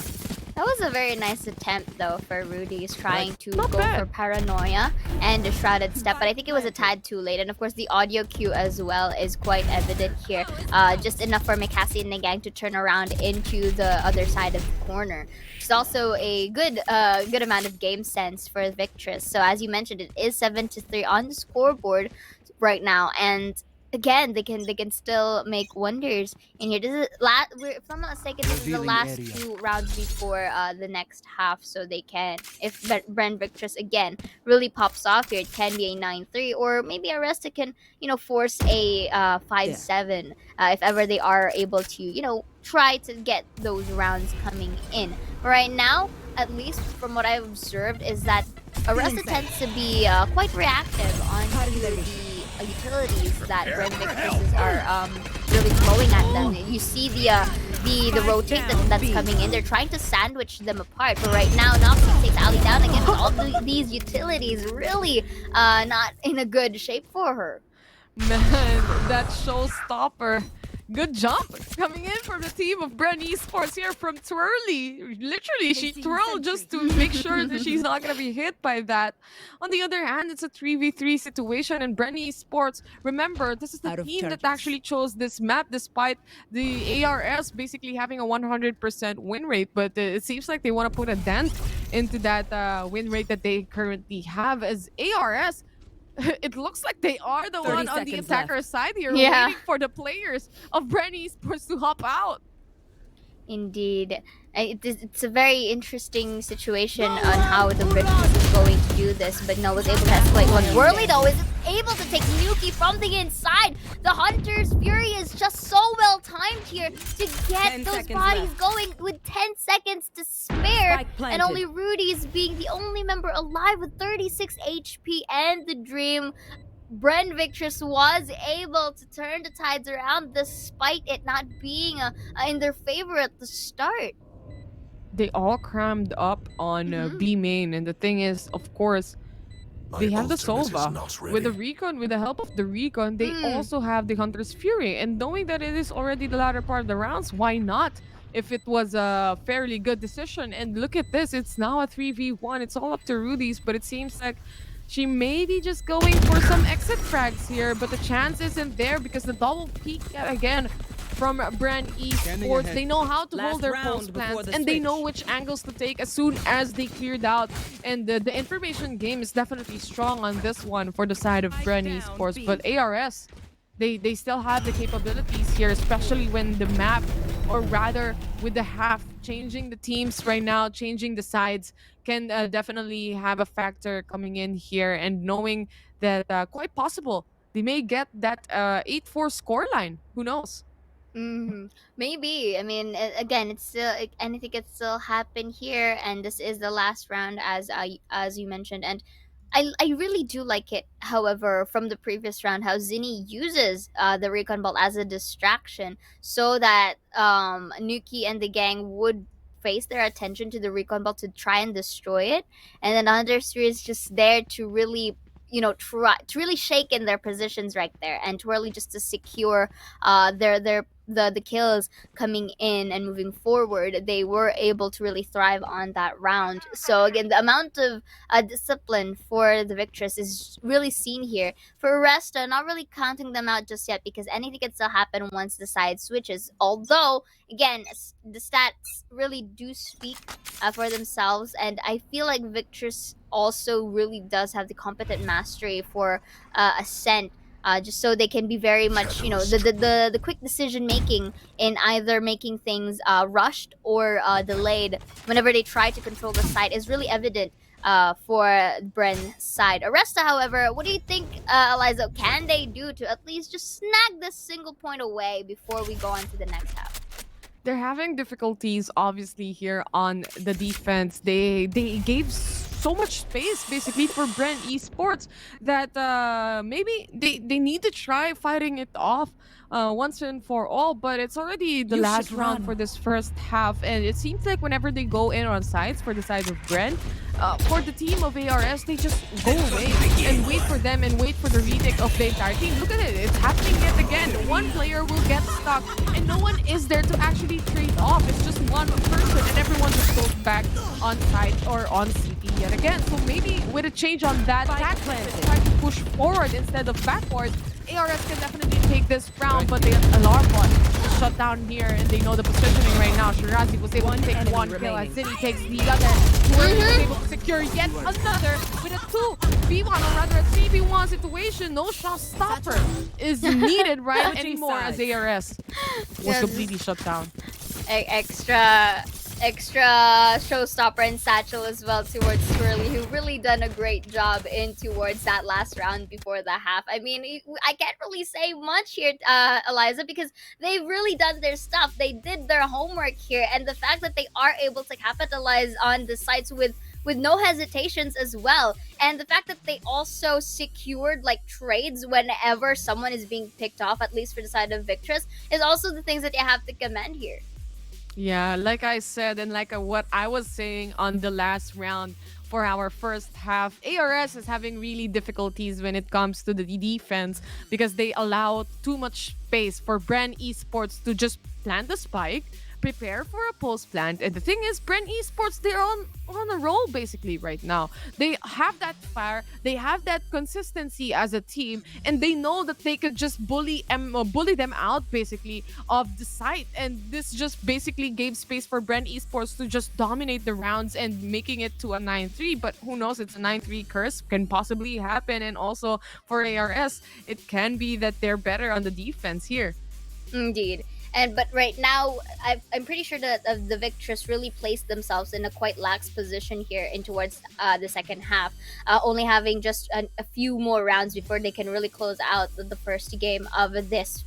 That was a very nice attempt, though, for Rudy's trying to Not go bad. for Paranoia and the Shrouded Step, but I think it was a tad too late. And of course, the audio cue as well is quite evident here. Just enough for Mikasi and the gang to turn around into the other side of the corner. It's also a good amount of game sense for Victress. So as you mentioned, it is 7-3 on the scoreboard right now, and again, they can still make wonders in here. This is if I'm not mistaken, this is the last 2 rounds before the next half, so they can, if Bren Victress again really pops off here, it can be a 9-3, or maybe Aresta can, force a 5-7 if ever they are able to, try to get those rounds coming in. But right now, at least from what I've observed, is that Aresta tends to be quite reactive on the utilities that Bren Victress are really throwing at them. You see the rotate that's coming in. They're trying to sandwich them apart, but right now Noxie takes Ali down again with all these utilities really not in a good shape for her. Man, that showstopper. Good jump coming in from the team of Bren Esports here from Twirly. Literally, she twirled just to make sure that she's not going to be hit by that. On the other hand, it's a 3v3 situation in Bren Esports. Remember, this is the team that actually chose this map despite the ARS basically having a 100% win rate. But it seems like they want to put a dent into that win rate that they currently have, as ARS, it looks like they are the one on the attacker side here, waiting for the players of Bren Esports to hop out. Indeed. It's a very interesting situation on how the Victress is going to do this, but no, was able to escalate one. Whirly, though, is able to take Nuki from the inside. The Hunter's Fury is just so well timed here to get those bodies going with 10 seconds to spare. And only Rudy's being the only member alive with 36 HP and the Dream. Bren Victress was able to turn the tides around despite it not being in their favor at the start. They all crammed up on B main, and the thing is, of course, they have the Sova. With the recon, with the help of the recon, they also have the Hunter's Fury. And knowing that it is already the latter part of the rounds, why not? If it was a fairly good decision. And look at this, it's now a 3v1. It's all up to Rudy's, but it seems like she may be just going for some exit frags here, but the chance isn't there because the double peek again from Bren Esports. They know how to hold their pulse plans, and they know which angles to take as soon as they cleared out. And the information game is definitely strong on this one for the side of Bren Esports. But ARS, they still have the capabilities here, especially when the map, or rather with the half, changing the teams right now, changing the sides, can definitely have a factor coming in here. And knowing that quite possible they may get that 8-4 scoreline. Who knows? Maybe. I mean, again, it's still, anything can still happen here, and this is the last round, as you mentioned. And I really do like it, however, from the previous round, how Zinni uses the recon ball as a distraction so that Nuki and the gang would face their attention to the recon ball to try and destroy it, and then Undersphere is just there to really, try to really shake in their positions right there, and to really just to secure the kills coming in and moving forward. They were able to really thrive on that round. So again, the amount of discipline for the Victress is really seen here. For Aresta, not really counting them out just yet, because anything can still happen once the side switches. Although, again, the stats really do speak for themselves, and I feel like Victress also really does have the competent mastery for Ascent, just so they can be very much, the quick decision making in either making things rushed or delayed whenever they try to control the site is really evident for Bren's side. Aresta, however, what do you think, Eliza, can they do to at least just snag this single point away before we go on to the next half? They're having difficulties, obviously, here on the defense. They gave so much space, basically, for Bren Esports that maybe they need to try fighting it off once and for all. But it's already the You should last round for run. this first half, and it seems like whenever they go in on sides for the side of Bren, for the team of ARS, they just go away and wait for them and wait for the retake of the entire team. Look at it, it's happening yet again. One player will get stuck, and no one is there to actually trade off. It's just one person, and everyone just goes back on side or on CT yet again. So maybe with a change on that tactic, try to push forward instead of backwards, ARS can definitely take this round, but the alarm bot is shut down here, and they know the positioning right now. Shirazi was able to take one kill, and City takes the other. Whoever was able to secure yet another with a 2v1, or rather a 3v1 situation. No showstopper is needed right anymore as ARS was completely shut down. Extra showstopper and satchel as well towards Swirly, who really done a great job in towards that last round before the half. I mean, I can't really say much here, Eliza, because they've really done their stuff. They did their homework here, and the fact that they are able to capitalize on the sites with no hesitations as well, and the fact that they also secured like trades whenever someone is being picked off, at least for the side of Victress, is also the things that you have to commend here. Yeah, like I said, and like what I was saying on the last round for our first half, ARS is having really difficulties when it comes to the defense because they allow too much space for Bren Esports to just plant the spike, prepare for a post plant. And the thing is, Bren Esports, they're on a roll basically right now. They have that fire, they have that consistency as a team, and they know that they could just bully them out basically of the site. And this just basically gave space for Bren Esports to just dominate the rounds and making it to a 9-3. But who knows, it's a 9-3 curse can possibly happen. And also for ARS, it can be that they're better on the defense here. Indeed. But right now, I'm pretty sure that the Victress really placed themselves in a quite lax position here in towards the second half, only having just a few more rounds before they can really close out the first game of this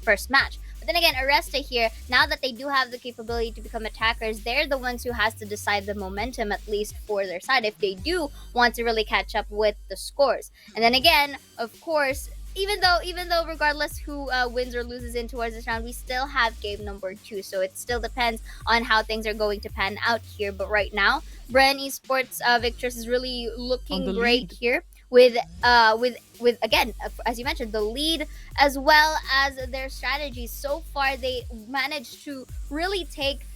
first match. But then again, Aresta here, now that they do have the capability to become attackers, they're the ones who has to decide the momentum, at least for their side, if they do want to really catch up with the scores. And then again, of course, even though regardless who wins or loses in towards this round, we still have game number 2, so it still depends on how things are going to pan out here. But right now, Bren Esports Victress is really looking great here with again, as you mentioned, the lead as well as their strategy. So far, they managed to really take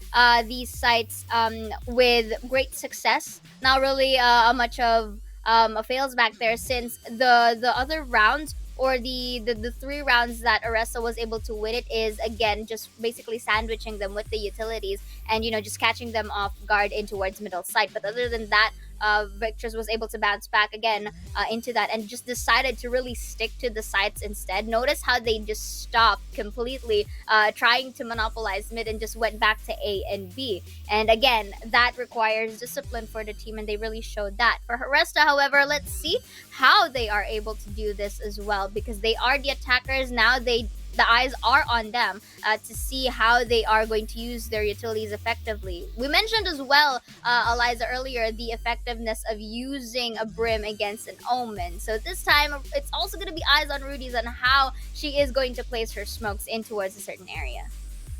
these sites with great success. Not really much of a fails back there, since the other rounds, or the 3 rounds that Aresta was able to win, it is again just basically sandwiching them with the utilities and just catching them off guard in towards middle side. But other than that, Victress was able to bounce back again into that and just decided to really stick to the sites instead. Notice how they just stopped completely trying to monopolize mid and just went back to A and B. And again, that requires discipline for the team, and they really showed that. For Aresta, however, let's see how they are able to do this as well, because they are the attackers now. The eyes are on them to see how they are going to use their utilities effectively. We mentioned as well, Eliza, earlier, the effectiveness of using a Brim against an Omen. So this time, it's also going to be eyes on Rudy's on how she is going to place her smokes in towards a certain area.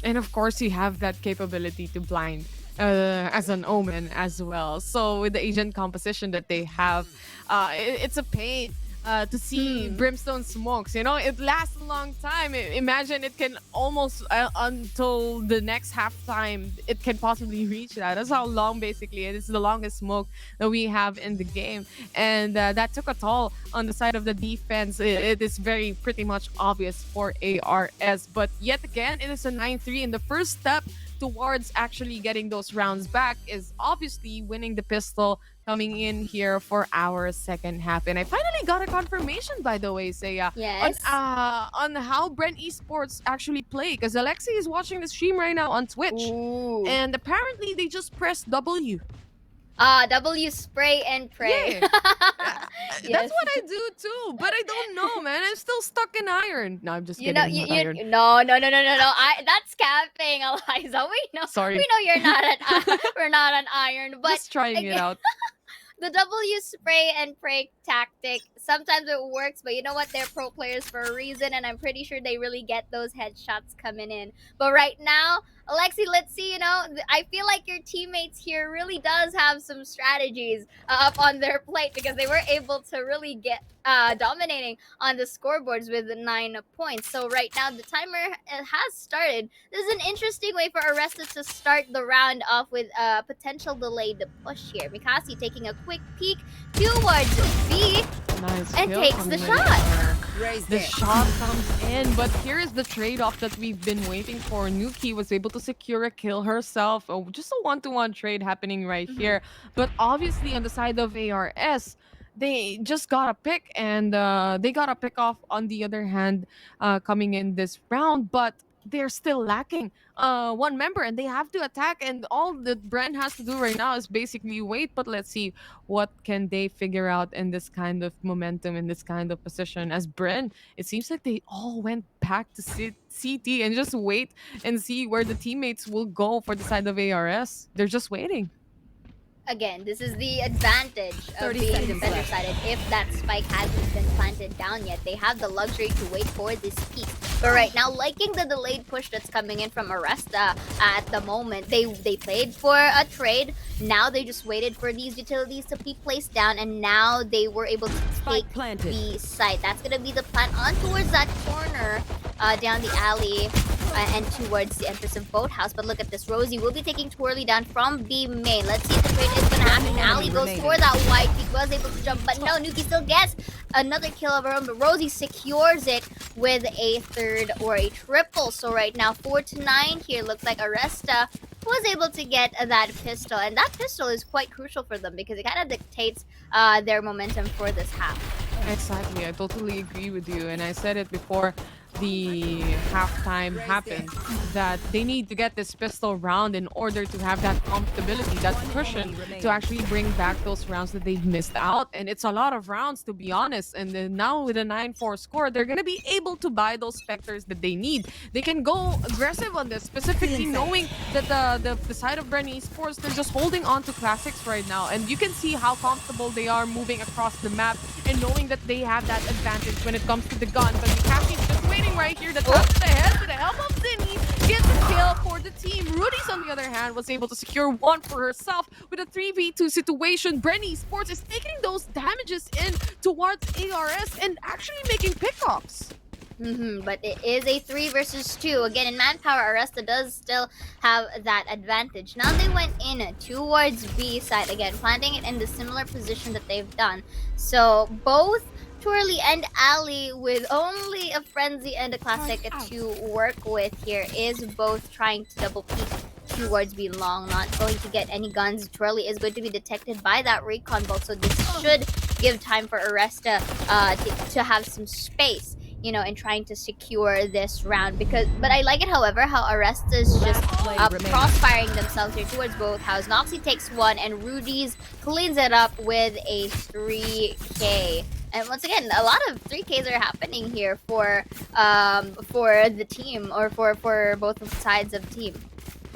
And of course, you have that capability to blind as an Omen as well. So with the agent composition that they have, it's a pain to see Brimstone smokes. It lasts a long time. Imagine it can almost until the next halftime, it can possibly reach that. That's how long basically it is, the longest smoke that we have in the game. And that took a toll on the side of the defense. It is very pretty much obvious for ARS. But yet again, it is a 9-3, and the first step towards actually getting those rounds back is obviously winning the pistol, coming in here for our second half. And I finally got a confirmation, by the way, Saya, Yes. on how Bren Esports actually play, because Alexi is watching the stream right now on Twitch. Ooh. And apparently they just pressed W. W, spray and pray. Yeah. Yes. That's what I do too, but I don't know, man. I'm still stuck in iron. No, I'm just You kidding. know, I'm not iron. no. That's capping, Eliza. We know Sorry. you're not we're not an iron, but Just trying it again- out. the W spray and pray tactic, sometimes it works, but you know what? They're pro players for a reason, and I'm pretty sure they really get those headshots coming in. But right now, Alexi, let's see, I feel like your teammates here really does have some strategies up on their plate because they were able to really get dominating on the scoreboards with 9 points. So right now, the timer has started. This is an interesting way for Aresta to start the round off with a potential delayed push here. Mikasi taking a quick peek towards B Nice and kill takes from the the shot. The shot comes in, but here is the trade-off that we've been waiting for. Nuki was able to secure a kill herself. Oh, just a one-to-one trade happening right here. But obviously on the side of ARS, they just got a pick, and they got a pick off on the other hand coming in this round, but they're still lacking one member, and they have to attack, and all that Bren has to do right now is basically wait. But let's see what can they figure out in this kind of momentum, in this kind of position. As Bren, it seems like they all went back to CT and just wait and see where the teammates will go for the side of ARS. They're just waiting. Again, this is the advantage of 30 being seconds defender sided. If that spike hasn't been planted down yet, they have the luxury to wait for this peak. But right now, liking the delayed push that's coming in from Aresta at the moment, they played for a trade. Now they just waited for these utilities to be placed down, and now they were able to take the site. That's gonna be the plan on towards that corner, down the alley. And towards the entrance of Boathouse. But look at this. Rosie will be taking Twirly down from B main. Let's see if the trade is going to happen. Ali goes for that white. He was able to jump, but no, Nuki still gets another kill of her own. But Rosie secures it with a third or a triple. So right now, 4-9 here. Looks like Aresta was able to get that pistol. And that pistol is quite crucial for them because it kind of dictates their momentum for this half. Exactly. I totally agree with you. And I said it before the halftime happened, that they need to get this pistol round in order to have that comfortability, that cushion to actually bring back those rounds that they've missed out. And it's a lot of rounds, to be honest. And then now with a 9-4 score, they're going to be able to buy those Spectres that they need. They can go aggressive on this, specifically knowing that the side of Bren Esports, they're just holding on to classics right now. And you can see how comfortable they are moving across the map and knowing that they have that advantage when it comes to the gun. But Mikaki's just waiting right here to tap the head with the help of Zinni. Gets a kill for the team. Rudy's, on the other hand, was able to secure one for herself with a 3v2 situation. Bren Esports is taking those damages in towards ARS and actually making pickups. But it is a 3 versus 2. Again, in manpower, Aresta does still have that advantage. Now they went in towards B side again, planting it in the similar position that they've done. So both Twirly and Ali, with only a Frenzy and a Classic to work with here, is both trying to double peek towards B long. Not going to get any guns. Twirly is going to be detected by that recon bolt, so this should give time for Aresta to have some space, in trying to secure this round. But I like it, however, how Aresta is just crossfiring themselves here towards both. How Noxy takes one and Rudy's cleans it up with a 3K. And once again, a lot of 3Ks are happening here for the team, or for both sides of the team.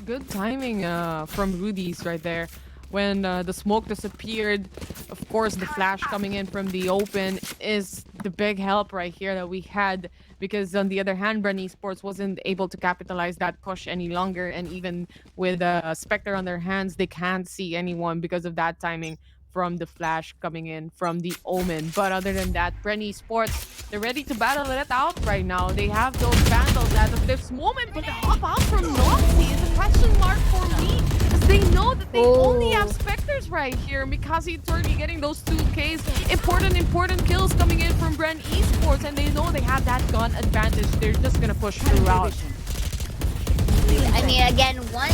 Good timing from Rudy's right there. When the smoke disappeared, of course, the flash coming in from the open is the big help right here that we had. Because on the other hand, Bren Esports wasn't able to capitalize that push any longer. And even with Spectre on their hands, they can't see anyone because of that timing from the flash coming in from the Omen. But other than that, Bren Esports, they're ready to battle it out right now. They have those vandals as of this moment, but the hop out from Noxy is a question mark for me, as they know that they only have Spectres right here. Mikasi Turkey getting those 2Ks. Important kills coming in from Bren Esports, and they know they have that gun advantage. They're just gonna push throughout. I mean, again, once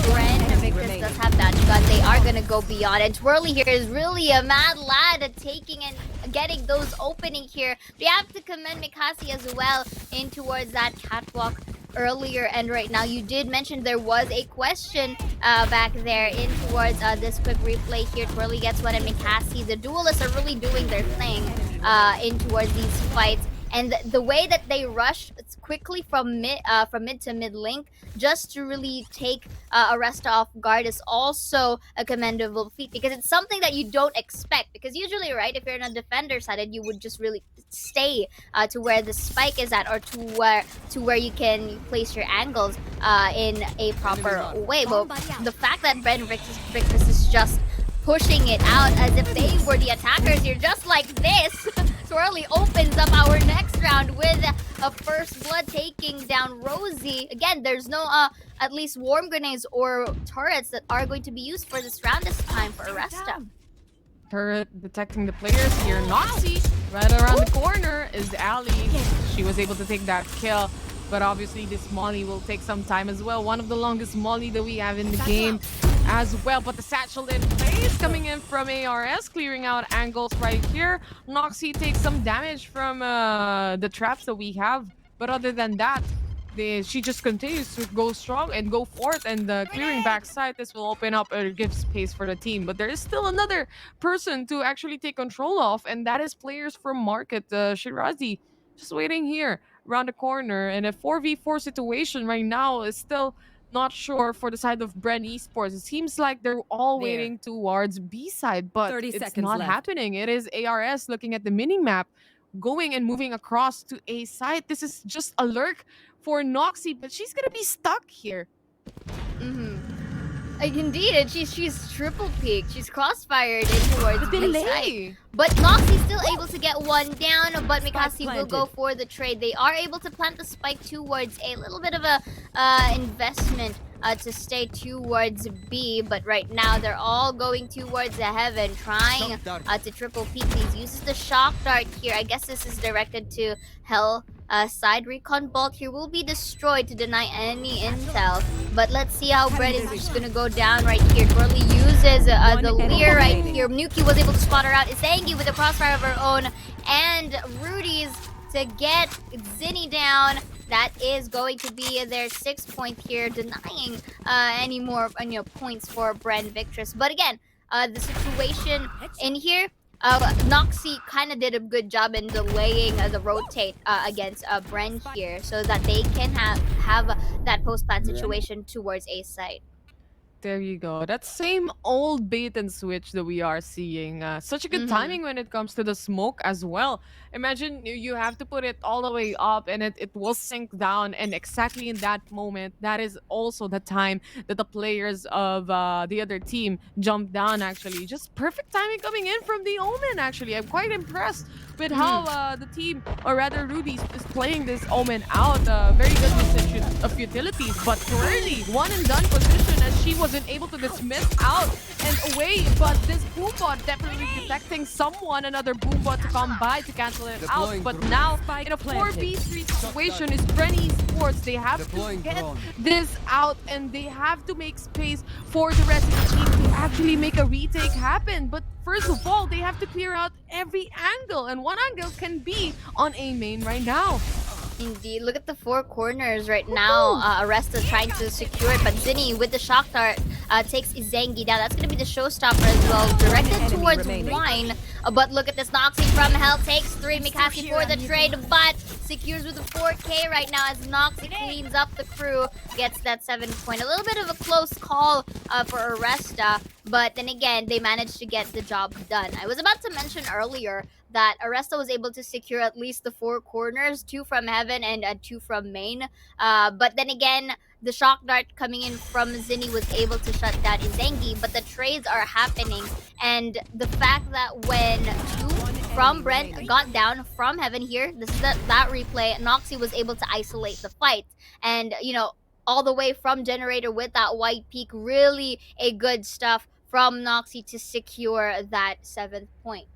Bren and Victress does have that gun, they are going to go beyond. And Twirly here is really a mad lad at taking and getting those opening here. We have to commend Mikasi as well in towards that catwalk earlier. And right now, you did mention there was a question back there in towards this quick replay here. Twirly gets one, and Mikasi, the duelists are really doing their thing in towards these fights. And the way that they rush, it's quickly from mid to mid link just to really take Aresta off guard is also a commendable feat, because it's something that you don't expect. Because usually, right, if you're in a defender side, you would just really stay to where the spike is at, or to where you can place your angles in a proper way. But the fact that Bren Victress is just pushing it out as if they were the attackers here, just like this. Swirly opens up our next round with a first blood, taking down Rosie. Again, there's no at least warm grenades or turrets that are going to be used for this round this time for Aresta. Turret detecting the players here. Noxy right around the corner is Ali. She was able to take that kill. But obviously this molly will take some time as well. One of the longest molly that we have in the game as well. But the satchel in place coming in from ARS, clearing out angles right here. Noxy takes some damage from the traps that we have. But other than that, she just continues to go strong and go forth, and clearing backside. This will open up or give space for the team. But there is still another person to actually take control of, and that is players from Market. Shirazi just waiting here around the corner, and a 4v4 situation right now is still not sure for the side of Bren Esports. It seems like they're all waiting towards B side, but 30 it's seconds not left. happening. It is ARS looking at the mini map, going and moving across to A side. This is just a lurk for Noxy, but she's gonna be stuck here. Indeed, and she's triple peaked. She's crossfired in towards The B side. delay. But Noxy's still able to get one down, but Mikasi will go planted. for the trade. They are able to plant the spike towards A. Little bit of a investment to stay towards B, but right now they're all going towards the heaven, trying to triple peak these. Uses the shock dart here. I guess this is directed to Hell. Side recon bolt here will be destroyed to deny any intel. But let's see how Bren is just gonna go down right here. Twirly uses the leer right here. Nuki was able to spot her out. Isangi with a crossfire of her own, and Rudy's to get Zinni down. That is going to be their 6th point here, denying any more points for Bren Victress. But again, the situation in here, Noxy kind of did a good job in delaying the rotate against Bren here, so that they can have that post-plant situation towards A site. There you go. That same old bait and switch that we are seeing. Such a good timing when it comes to the smoke as well. Imagine you have to put it all the way up, and it will sink down. And exactly in that moment, that is also the time that the players of the other team jump down, actually. Just perfect timing coming in from the Omen, actually. I'm quite impressed with how the team, or rather Rudy, is playing this Omen out. Very good usage of utilities, but Twirly, one and done position, as she wasn't able to dismiss out and away. But this boombot definitely detecting someone, another boombot to come by to cancel it out. But now in a 4v3 situation is Bren Esports. They have to get this out, and they have to make space for the rest of the team to actually make a retake happen. But first of all, they have to clear out every angle, and one angle can be on A main right now. Indeed, look at the 4 corners right now. Aresta trying to secure it, but Zinni with the shock dart takes Izangi down. That's going to be the showstopper as well, directed towards Wine. But look at this, Noxy from Hell takes 3. Mikasi for the trade, but secures with a 4K right now as Noxy cleans up the crew, gets that 7 point. A little bit of a close call for Aresta, but then again, they managed to get the job done. I was about to mention earlier that Aresta was able to secure at least the 4 corners, 2 from Heaven and 2 from Main. But then again, the shock dart coming in from Zinni was able to shut down Izangi, but the trades are happening. And the fact that when 2 from Bren got down from Heaven here, this is that replay, Noxy was able to isolate the fight. And, all the way from Generator with that white peak, really a good stuff from Noxy to secure that 7th point.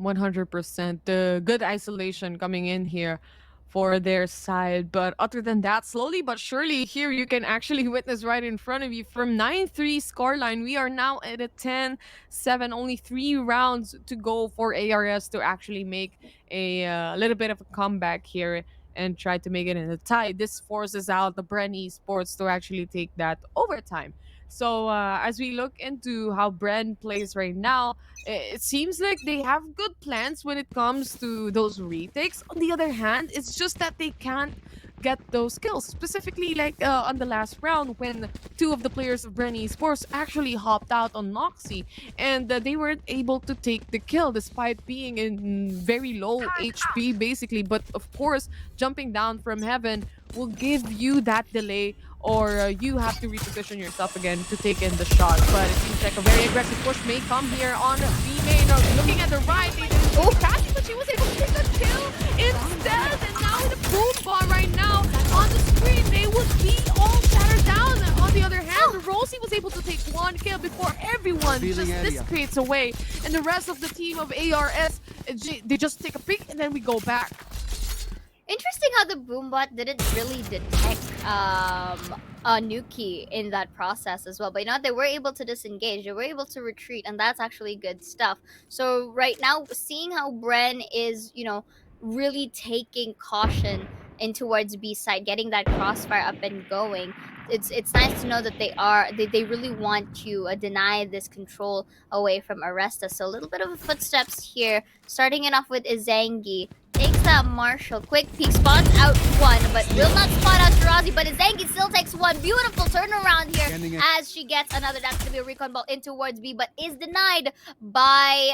100%. The good isolation coming in here for their side. But other than that, slowly but surely, here you can actually witness right in front of you from 9-3 scoreline. We are now at a 10-7. Only 3 rounds to go for ARS to actually make a little bit of a comeback here and try to make it in a tie. This forces out the Bren Esports to actually take that overtime. So as we look into how Bren plays right now, it seems like they have good plans when it comes to those retakes. On the other hand, it's just that they can't get those kills. Specifically, like on the last round when two of the players of Bren Esports actually hopped out on Noxy, and they weren't able to take the kill despite being in very low HP basically. But of course, jumping down from heaven will give you that delay, or you have to reposition yourself again to take in the shot. But it seems like a very aggressive push may come here on B main. Looking at the right, they didn't catch it, but she was able to take a kill instead. And now the boom bomb right now on the screen, they would be all shattered down. On the other hand, Rosie was able to take one kill before everyone just dissipates away. And the rest of the team of ARS, they just take a peek and then we go back. Interesting how the boombot didn't really detect a Nuki in that process as well. But you know, they were able to disengage, they were able to retreat, and that's actually good stuff. So right now, seeing how Bren is, you know, really taking caution in towards B side, getting that crossfire up and going. It's nice to know that they really want to deny this control away from Aresta. So a little bit of footsteps here, starting it off with Izangi. Takes that Marshall. Quick peek. Spots out one, but will not spot out Shirazi. But Izangi still takes one. Beautiful turnaround here as she gets another. That's going to be a recon ball in towards B, but is denied by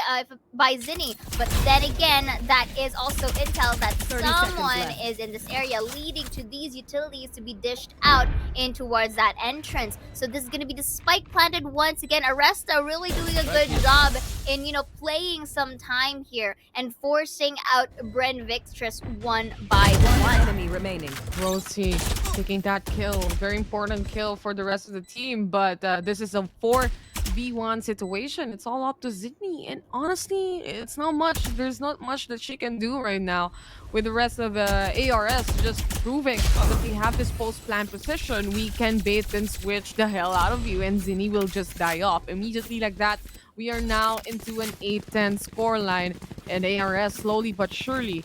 Zinni. But then again, that is also intel that someone is in this area, leading to these utilities to be dished out in towards that entrance. So this is going to be the spike planted once again. Aresta really doing a good job in, you know, playing some time here and forcing out Bren Victress one by one. Enemy remaining. Rosie taking that kill. Very important kill for the rest of the team. But this is a 4v1 situation. It's all up to Zinni. And honestly, it's not much. There's not much that she can do right now. With the rest of ARS just proving that we have this post-plant position, we can bait and switch the hell out of you. And Zinni will just die off. Immediately like that, we are now into an 8-10 scoreline. And ARS slowly but surely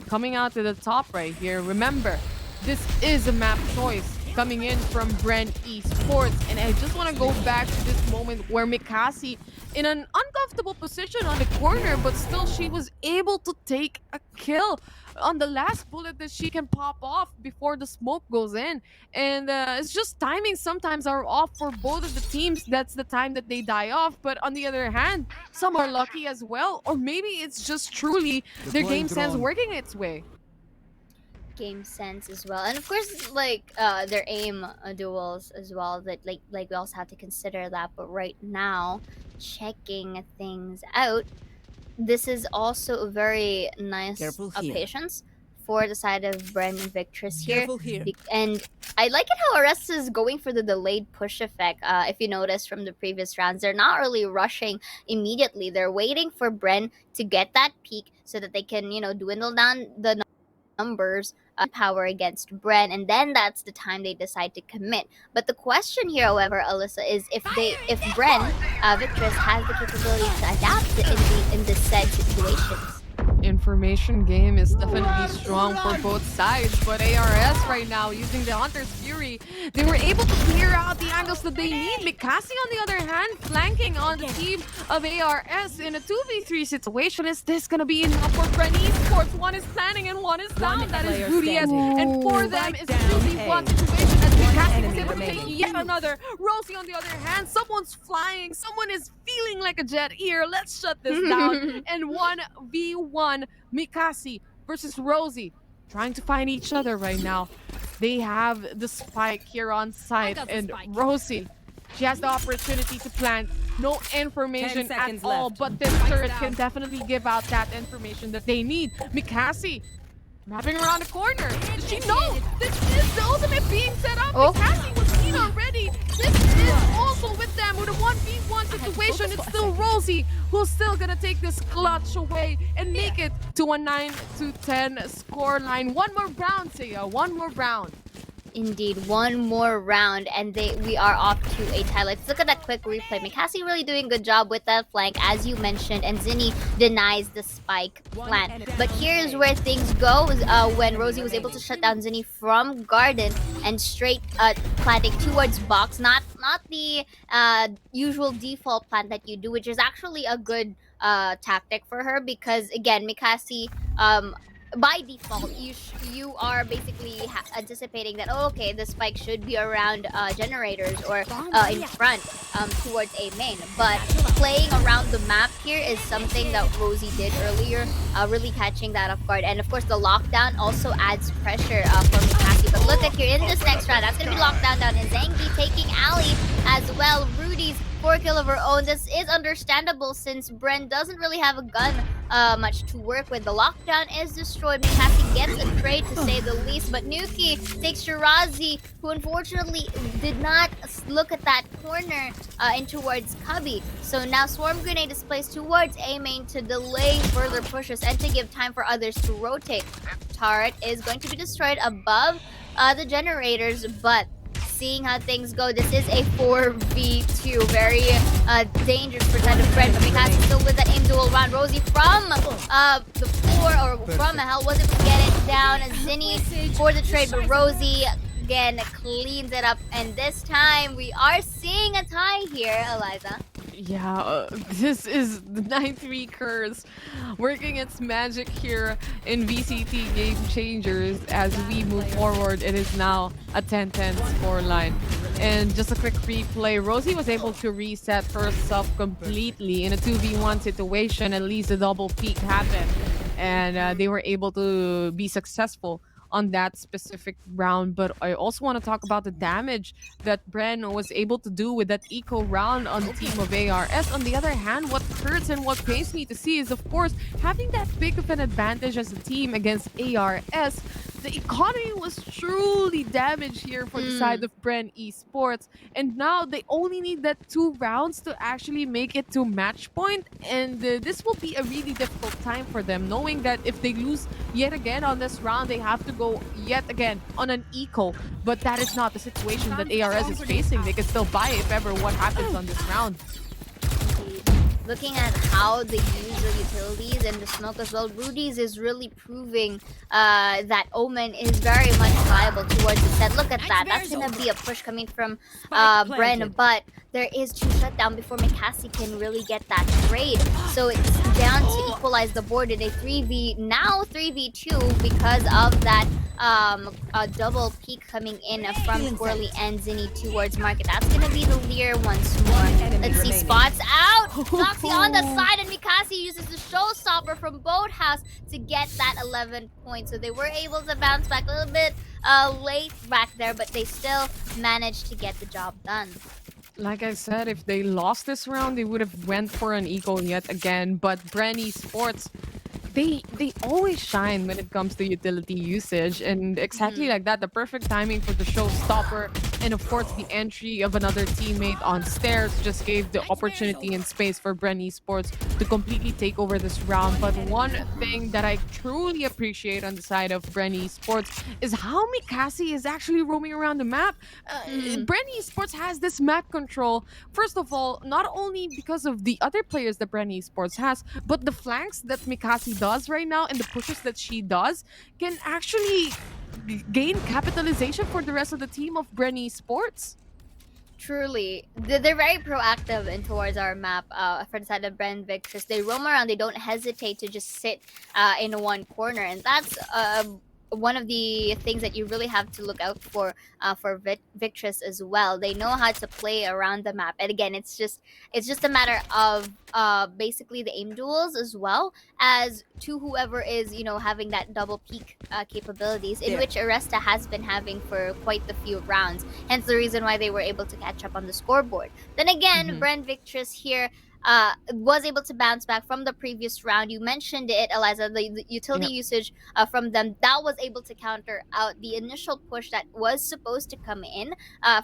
coming out to the top right here. Remember, this is a map choice coming in from Bren Esports. And I just want to go back to this moment where Mikasi in an uncomfortable position on the corner, but still she was able to take a kill on the last bullet that she can pop off before the smoke goes in. And it's just timing sometimes are off for both of the teams. That's the time that they die off. But on the other hand, some are lucky as well, or maybe it's just truly their game sense working its way. Game sense as well, and of course, like their aim duels as well. That like we also have to consider that. But right now, checking things out, this is also a very nice patience for the side of Bren and Victress here. And I like it how Aresta is going for the delayed push effect. If you notice from the previous rounds, they're not really rushing immediately. They're waiting for Bren to get that peak so that they can, you know, dwindle down the numbers power against Bren, and then that's the time they decide to commit. But the question here, however, Alyssa, is if Bren Victress has the capability to adapt in this said situations. Information game is definitely strong for both sides, but ARS right now using the Hunter's Fury, they were able to clear out the angles that they need. Mikasi on the other hand flanking on the team of ARS in a 2v3 situation. Is this gonna be enough for Bren Esports? One is planning and one is down. That is Rudias, and for them it's 2v1 situation as Mikasi is able to take yet another. Rosie on the other hand, someone's flying, someone is feeling like a jet here. Let's shut this down. And 1v1 Mikasi versus Rosie trying to find each other right now. They have the spike here on site, and Rosie, she has the opportunity to plant. No information at all, but this turret can definitely give out that information that they need. Mikasi mapping around the corner. Does she know this is the ultimate being set up? Mikasi was seen already. This is also with them with a 1v1 situation. It's still Rosie who's still gonna take this clutch away and make it to a 9-10 score line. One more round, Saya. One more round. Indeed, one more round and we are off to a tie. Let's look at that quick replay. Mikasi really doing a good job with that flank, as you mentioned, and Zinni denies the spike plant. But here's where things go when Rosie was able to shut down Zinni from Garden and straight planting towards box. Not the usual default plant that you do, which is actually a good tactic for her because again, Mikasi by default, you are basically anticipating that, oh, okay, the spike should be around generators or in front towards A main. But playing around the map here is something that Rosie did earlier, really catching that off guard. And of course, the lockdown also adds pressure for Mikasi. But look at here, in this next round, that's going to be lockdown down. And Zangi taking Ali as well. Rudy's 4 kill of her own. This is understandable since Bren doesn't really have a gun much to work with. The lockdown is destroyed. Mikasi gets a trade to say the least, but Nuki takes Shirazi, who unfortunately did not look at that corner in towards Cubby. So now Swarm Grenade is placed towards A main to delay further pushes and to give time for others to rotate. Turret is going to be destroyed above the generators, but seeing how things go, this is a 4v2. Very dangerous for side of Bren, but Mikasi still with that aim duel round. Rosie from the floor, or from hell, was able to get it down. Zinni for the trade, but Rosie again cleans it up. And this time, we are seeing a tie here, Eliza. Yeah, this is the 9-3 curse working its magic here in VCT Game Changers as we move forward. It is now a 10-10 scoreline. And just a quick replay, Rosie was able to reset herself completely in a 2v1 situation. At least a double peak happened, and they were able to be successful on that specific round. But I also want to talk about the damage that Bren was able to do with that eco round on the team of ARS. On the other hand, what hurts and what pains me to see is, of course, having that big of an advantage as a team against ARS. The economy was truly damaged here for the side of Bren Esports, and now they only need that 2 rounds to actually make it to match point, and this will be a really difficult time for them, knowing that if they lose yet again on this round, they have to go yet again on an eco. But that is not the situation that ARS is facing. They can still buy if ever what happens on this round. Looking at how they use the utilities and the smoke as well, Rudy's is really proving that Omen is very much viable towards the set. Look at that. That's going to be a push coming from Bren, but there is 2 shutdown before Mikasi can really get that trade. So it's down to equalize the board in a now 3v2 because of that double peak coming in from Squirrely and Zinni towards Market. That's going to be the Lear once more. Let's see, spots out. Foxy on the side, and Mikasi uses the showstopper from Boathouse to get that 11 points. So they were able to bounce back a little bit late back there, but they still managed to get the job done. Like I said, if they lost this round, they would have went for an eco yet again. But Bren Esports, they always shine when it comes to utility usage, and exactly like that, the perfect timing for the showstopper, and of course the entry of another teammate on stairs just gave the opportunity and space for Bren Esports to completely take over this round. But one thing that I truly appreciate on the side of Bren Esports is how Mikasi is actually roaming around the map. Bren Esports has this map control, first of all, not only because of the other players that Bren Esports has, but the flanks that Mikasi does right now and the pushes that she does can actually gain capitalization for the rest of the team of Bren Esports. Truly, they're very proactive in towards our map for the side of Bren Victress. They roam around, they don't hesitate to just sit in one corner, and that's one of the things that you really have to look out for Victress as well. They know how to play around the map, and again, it's just a matter of basically the aim duels as well as to whoever is having that double peak capabilities, in which Aresta has been having for quite a few rounds. Hence the reason why they were able to catch up on the scoreboard. Then again, Bren Victress here was able to bounce back from the previous round. You mentioned it, Eliza, the utility usage from them, that was able to counter out the initial push that was supposed to come in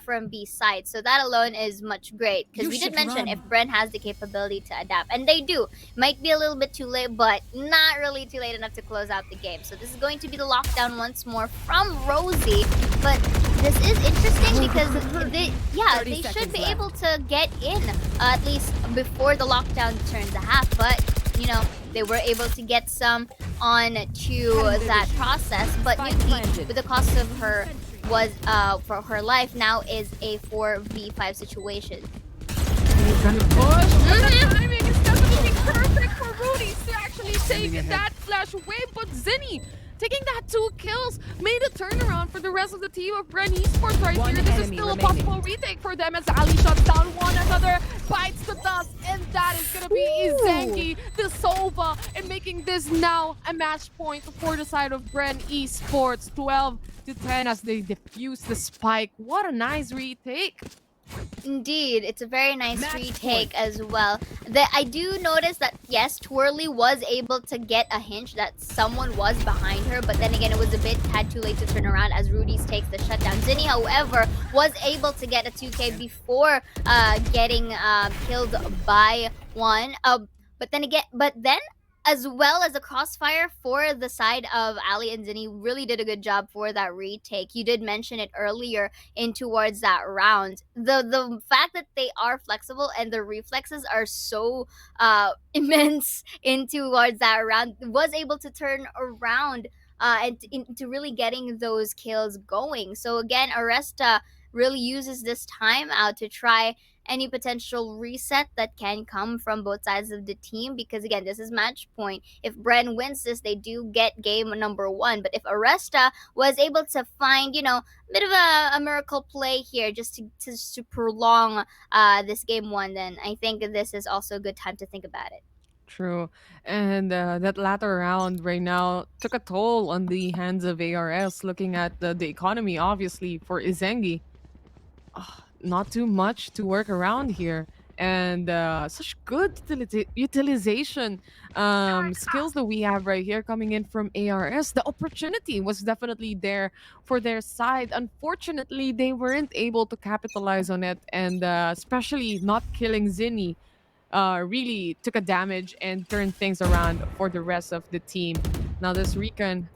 from B side. So that alone is much great, because we did mention if Bren has the capability to adapt, and they do. Might be a little bit too late, but not really too late enough to close out the game. So this is going to be the lockdown once more from Rosie, but This is interesting because they 30 should seconds be left. able to get in at least before the lockdown turns a half, but you know, they were able to get some on to that process. But Spike Nuki, planted. with the cost of her was for her life, now is a 4v5 situation. He's gonna push. The timing is definitely perfect for Rudy to actually take that flash away. But Zinni taking that 2 kills made a turnaround for the rest of the team of Bren Esports right One here. This is enemy still remaining. a possible retake for them as Ali shuts down one another, bites the dust, and that is gonna be Izangi, the Sova, and making this now a match point for the side of Bren Esports. 12-10 as they defuse the spike. What a nice retake. Indeed, it's a very nice Match retake point. as well. I do notice that yes, Twirly was able to get a hint that someone was behind her, but then again, it was a bit tad too late to turn around as Rudy's takes the shutdown. Zinni, however, was able to get a 2K before getting killed by one. But then as well as a crossfire for the side of Ali and Zinni really did a good job for that retake. You did mention it earlier in towards that round. The fact that they are flexible and the reflexes are so immense in towards that round was able to turn around and into really getting those kills going. So again, Aresta really uses this time out to try any potential reset that can come from both sides of the team, because again, this is match point. If Bren wins this, they do get game number 1, but if Aresta was able to find, you know, a bit of a miracle play here just to prolong this game 1, then I think this is also a good time to think about it. True. And that latter round right now took a toll on the hands of ARS, looking at the economy, obviously, for Izangi. Not too much to work around here. And such good utilization skills that we have right here coming in from ARS. The opportunity was definitely there for their side. Unfortunately, they weren't able to capitalize on it, and especially not killing Zinni really took a damage and turned things around for the rest of the team. Now this recon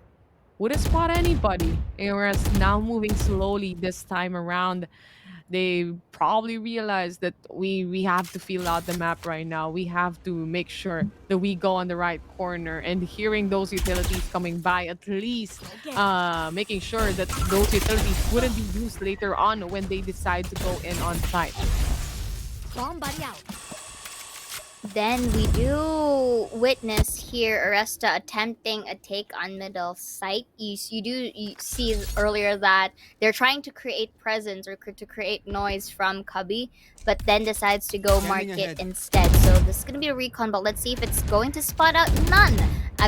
wouldn't spot anybody. ARS now moving slowly this time around. They probably realized that we have to feel out the map right now. We have to make sure that we go on the right corner, and hearing those utilities coming by, at least making sure that those utilities wouldn't be used later on when they decide to go in on site. Bomb buddy out. Then we do witness here Aresta attempting a take on middle site. You see earlier that they're trying to create presence or to create noise from Cubby, but then decides to go Scanning market ahead. instead. So this is going to be a recon, but let's see if it's going to spot out none.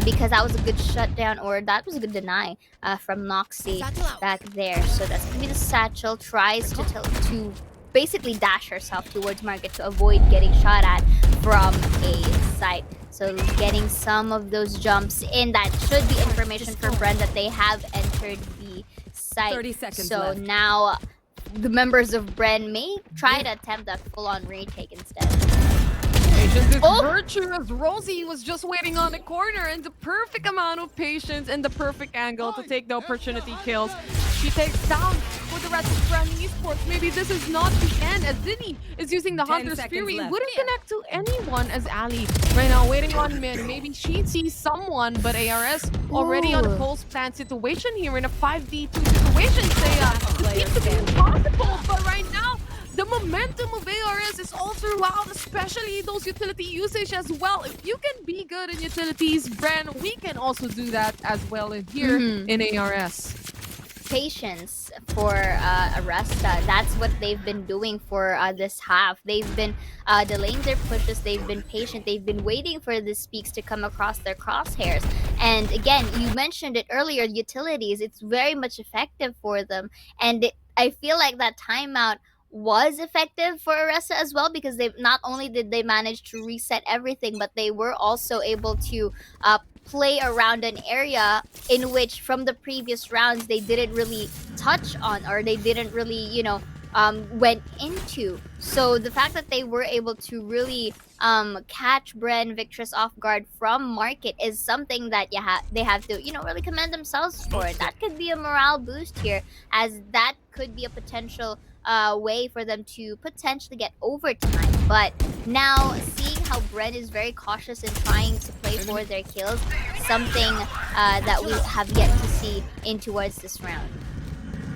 Because that was a good shutdown, or that was a good deny from Noxy Satchel out. back there. So that's going to be the satchel. Tries to basically dash herself towards market to avoid getting shot at from a site. So getting some of those jumps in, that should be information for Bren that they have entered the site. 30 seconds so left. now the members of Bren may try to attempt that full-on retake instead. Patience is Oh! virtue, as Rosie was just waiting on the corner, and the perfect amount of patience and the perfect angle to take the opportunity kills. She takes down for the rest of Bren Esports. Maybe this is not the end, as Zinni is using the 10 Hunter's seconds Fury. left. Wouldn't connect to anyone as Ali right now waiting on mid. Maybe she sees someone, but ARS already on a post plant situation here in a 5v2 situation. It seems to be impossible, but right now the momentum of ARS is all throughout, especially those utility usage as well. If you can be good in utilities, Bren, we can also do that as well in here in ARS. Patience for Aresta. That's what they've been doing for this half. They've been delaying their pushes. They've been patient. They've been waiting for the speaks to come across their crosshairs. And again, you mentioned it earlier, utilities. It's very much effective for them. And I feel like that timeout was effective for Aresta as well, because they not only did they manage to reset everything, but they were also able to play around an area in which from the previous rounds they didn't really touch on, or they didn't really went into. So the fact that they were able to really catch Bren Victress off guard from market is something that they have to, you know, really commend themselves for. That could be a morale boost here, as that could be a potential way for them to potentially get over tonight. But now, seeing how Bren is very cautious in trying to play for their kills, something that we have yet to see in towards this round.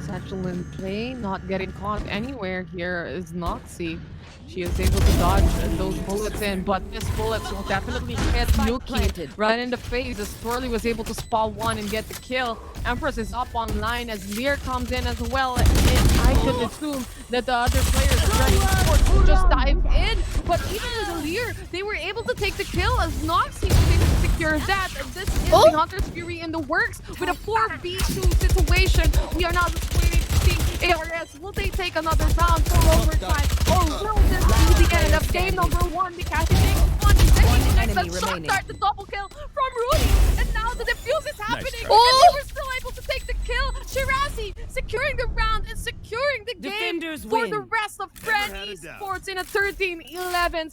Satchel in play, not getting caught anywhere here is Noxy. She is able to dodge those bullets in, but this bullets will definitely hit Yuki right in the face as Twirly was able to spawn one and get the kill. Empress is up online as Lear comes in as well, and I should assume that the other players ready for to just dive in, but even with Lear, they were able to take the kill as Noxy was able to secure that. This is the Hunter's Fury in the works with a 4v2 situation. We are now just waiting to see ARS. Will they take another round for overtime, or will this be the end of game number 1? Because it takes one enemy remaining. Start the double kill from Rudy, and now the defuse is happening, and they were still able to take the kill. Shirazi securing the round and securing the game for the rest of Bren Esports in a 13-11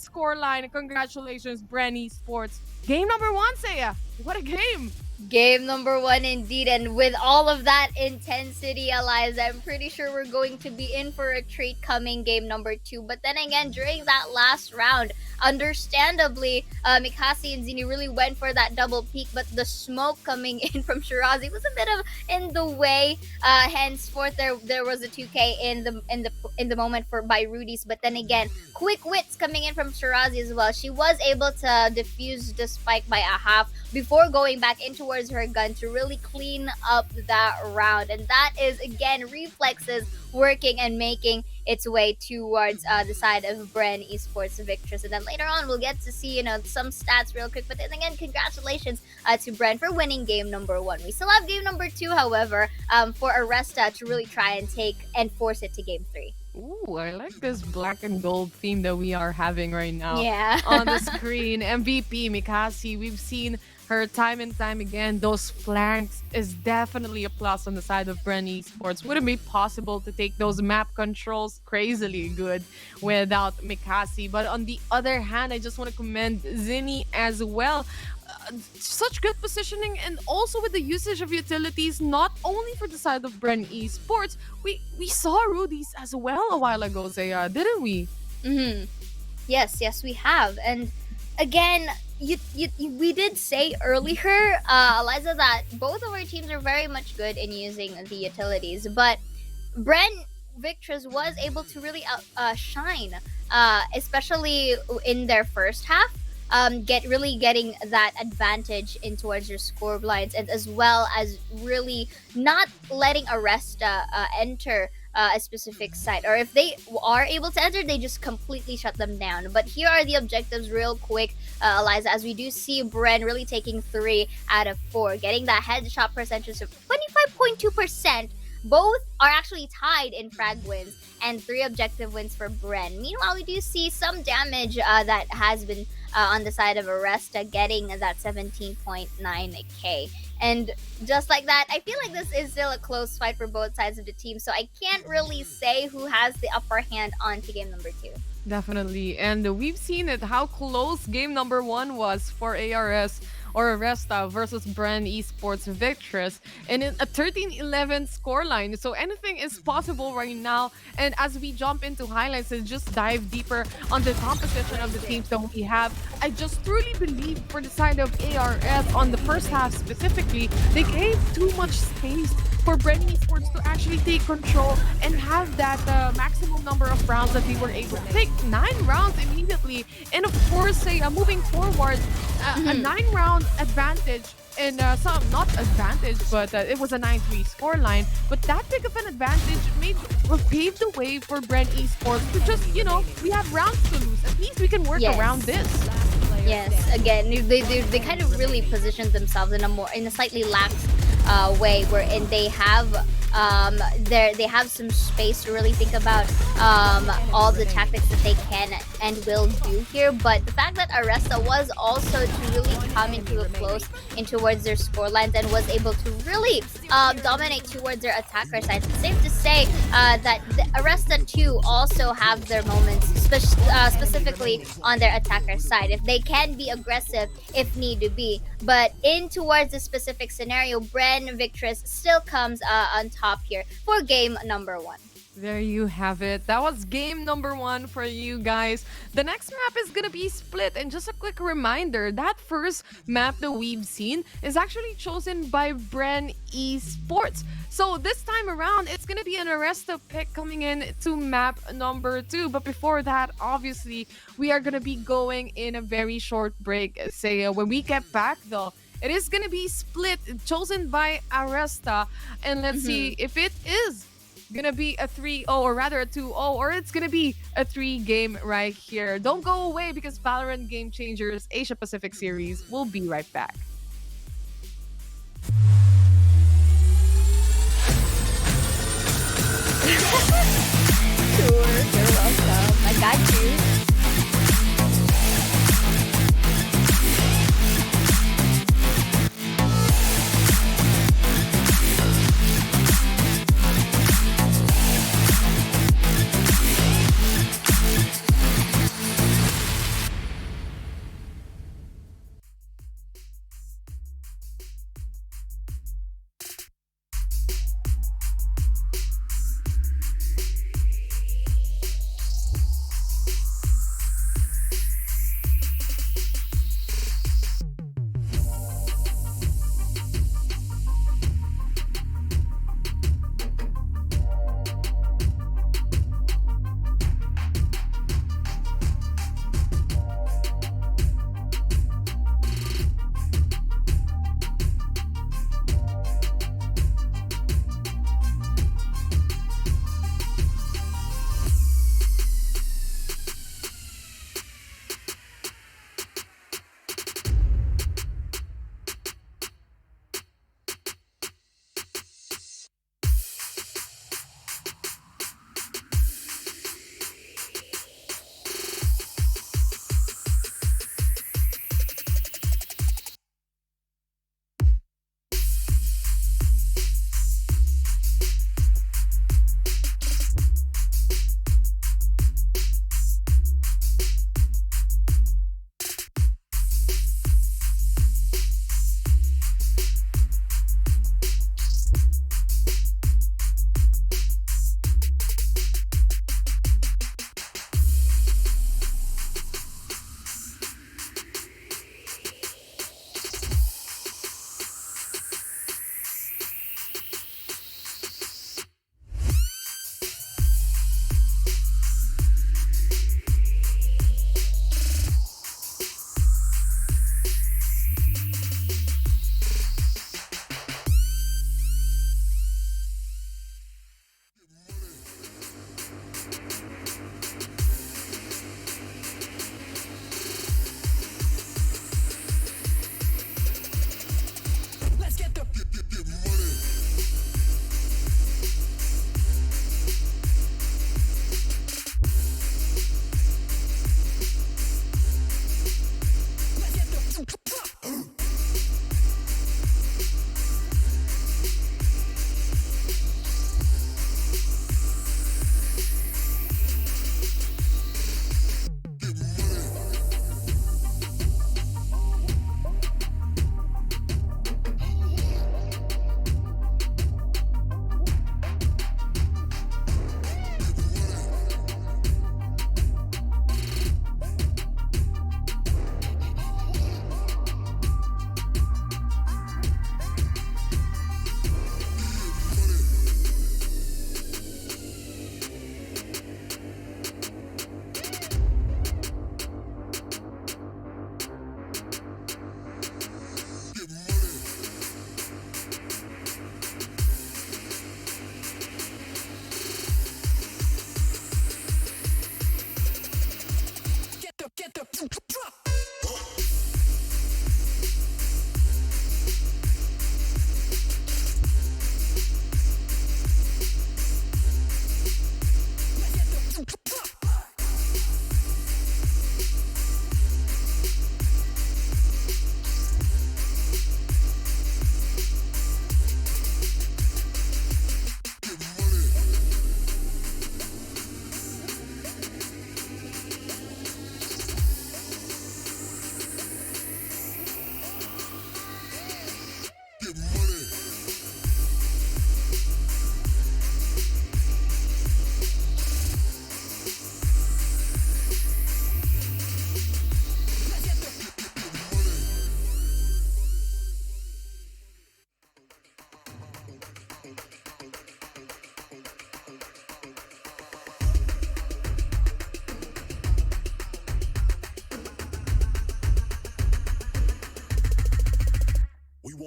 scoreline. Congratulations, Bren Esports. Game number 1, Saya. What a game! Game number 1 indeed, and with all of that intensity, Eliza, I'm pretty sure we're going to be in for a treat coming game number 2. But then again, during that last round, understandably, Mikasi and Zini really went for that double peak, but the smoke coming in from Shirazi was a bit of in the way. Henceforth, there was a 2K in the moment by Rudy's. But then again, quick wits coming in from Shirazi as well. She was able to defuse the spike by a half before going back in towards her gun to really clean up that round. And that is, again, reflexes working and making its way towards the side of Bren Esports Victress. And then later on, we'll get to see, you know, some stats real quick. But then again, congratulations to Bren for winning game number 1. We still have game number 2, however, for Aresta to really try and take and force it to game 3. Ooh, I like this black and gold theme that we are having right now on the screen. MVP Mikasi, we've seen her time and time again. Those flanks is definitely a plus on the side of Bren Esports. Would it be possible to take those map controls crazily good without Mikasi? But on the other hand, I just want to commend Zinni as well. Such good positioning, and also with the usage of utilities, not only for the side of Bren Esports. We saw Rudy's as well a while ago, Zaya, didn't we? Yes, we have. And again, we did say earlier, Eliza, that both of our teams are very much good in using the utilities, but Bren Victress was able to really shine, especially in their first half. Getting that advantage in towards your score blinds, and as well as really not letting Aresta enter a specific site, or if they are able to enter, they just completely shut them down. But here are the objectives real quick, Eliza, as we do see Bren really taking 3 out of 4, getting that headshot percentage of 25.2%. Both are actually tied in frag wins, and 3 objective wins for Bren. Meanwhile, we do see some damage that has been on the side of Aresta, getting that 17.9k. And just like that, I feel like this is still a close fight for both sides of the team, so I can't really say who has the upper hand on to game number 2. Definitely, and we've seen it, how close game number 1 was for ARS or Aresta versus Bren Esports Victress, and in a 13-11 scoreline. So anything is possible right now. And as we jump into highlights and just dive deeper on the composition of the teams that we have, I just truly believe for the side of ARS on the first half specifically, they gave too much space for Bren Esports to actually take control and have that maximum number of rounds that they were able to take. 9 rounds immediately, and of course, moving forward, a 9-round advantage in some, not advantage, but it was a 9-3 scoreline. But that big of an advantage paved the way for Bren Esports to just, you know, we have rounds to lose. At least we can work around this. Yes, again, they kind of really positioned themselves in a slightly lax way, wherein they have they have some space to really think about all the tactics that they can and will do here. But the fact that Aresta was also to really come into a close in towards their score lines and was able to really dominate towards their attacker sides, it's safe to say that the Aresta too also have their moments specifically on their attacker side. If they can be aggressive if need to be. But in towards the specific scenario, Bren Victress still comes on top here for game number 1. There you have it. That was game number 1 for you guys. The next map is gonna be split. And just a quick reminder, that first map that we've seen is actually chosen by Bren Esports. So this time around, it's gonna be an Aresta pick coming in to map number 2. But before that, obviously, we are gonna be going in a very short break. Say when we get back though, it is gonna be split, chosen by Aresta. And let's see if it is gonna be a 3-0 or rather a 2-0, or it's gonna be a 3 game right here. Don't go away, because Valorant Game Changers Asia Pacific Series will be right back. Sure, you're welcome. I got you.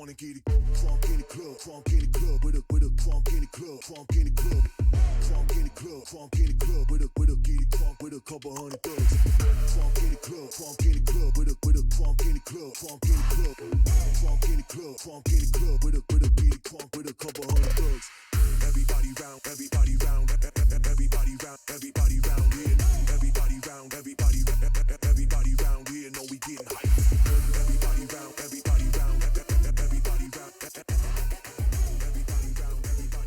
wanna get it crunk in the club, crunk in the club, with a crunk in the club, crunk in the club, crunk in the club, crunk in the club, with a get it crunk with a couple hundred thugs. Crunk in the club, crunk in the club, with a crunk in the club, crunk in the club, crunk in the club, crunk in the club, with a get it crunk with a couple hundred thugs. Everybody round, everybody round, everybody round, everybody round here. Everybody round, everybody round here. Know we getting hype. Everybody round, everybody round, everybody round, everybody round, everybody.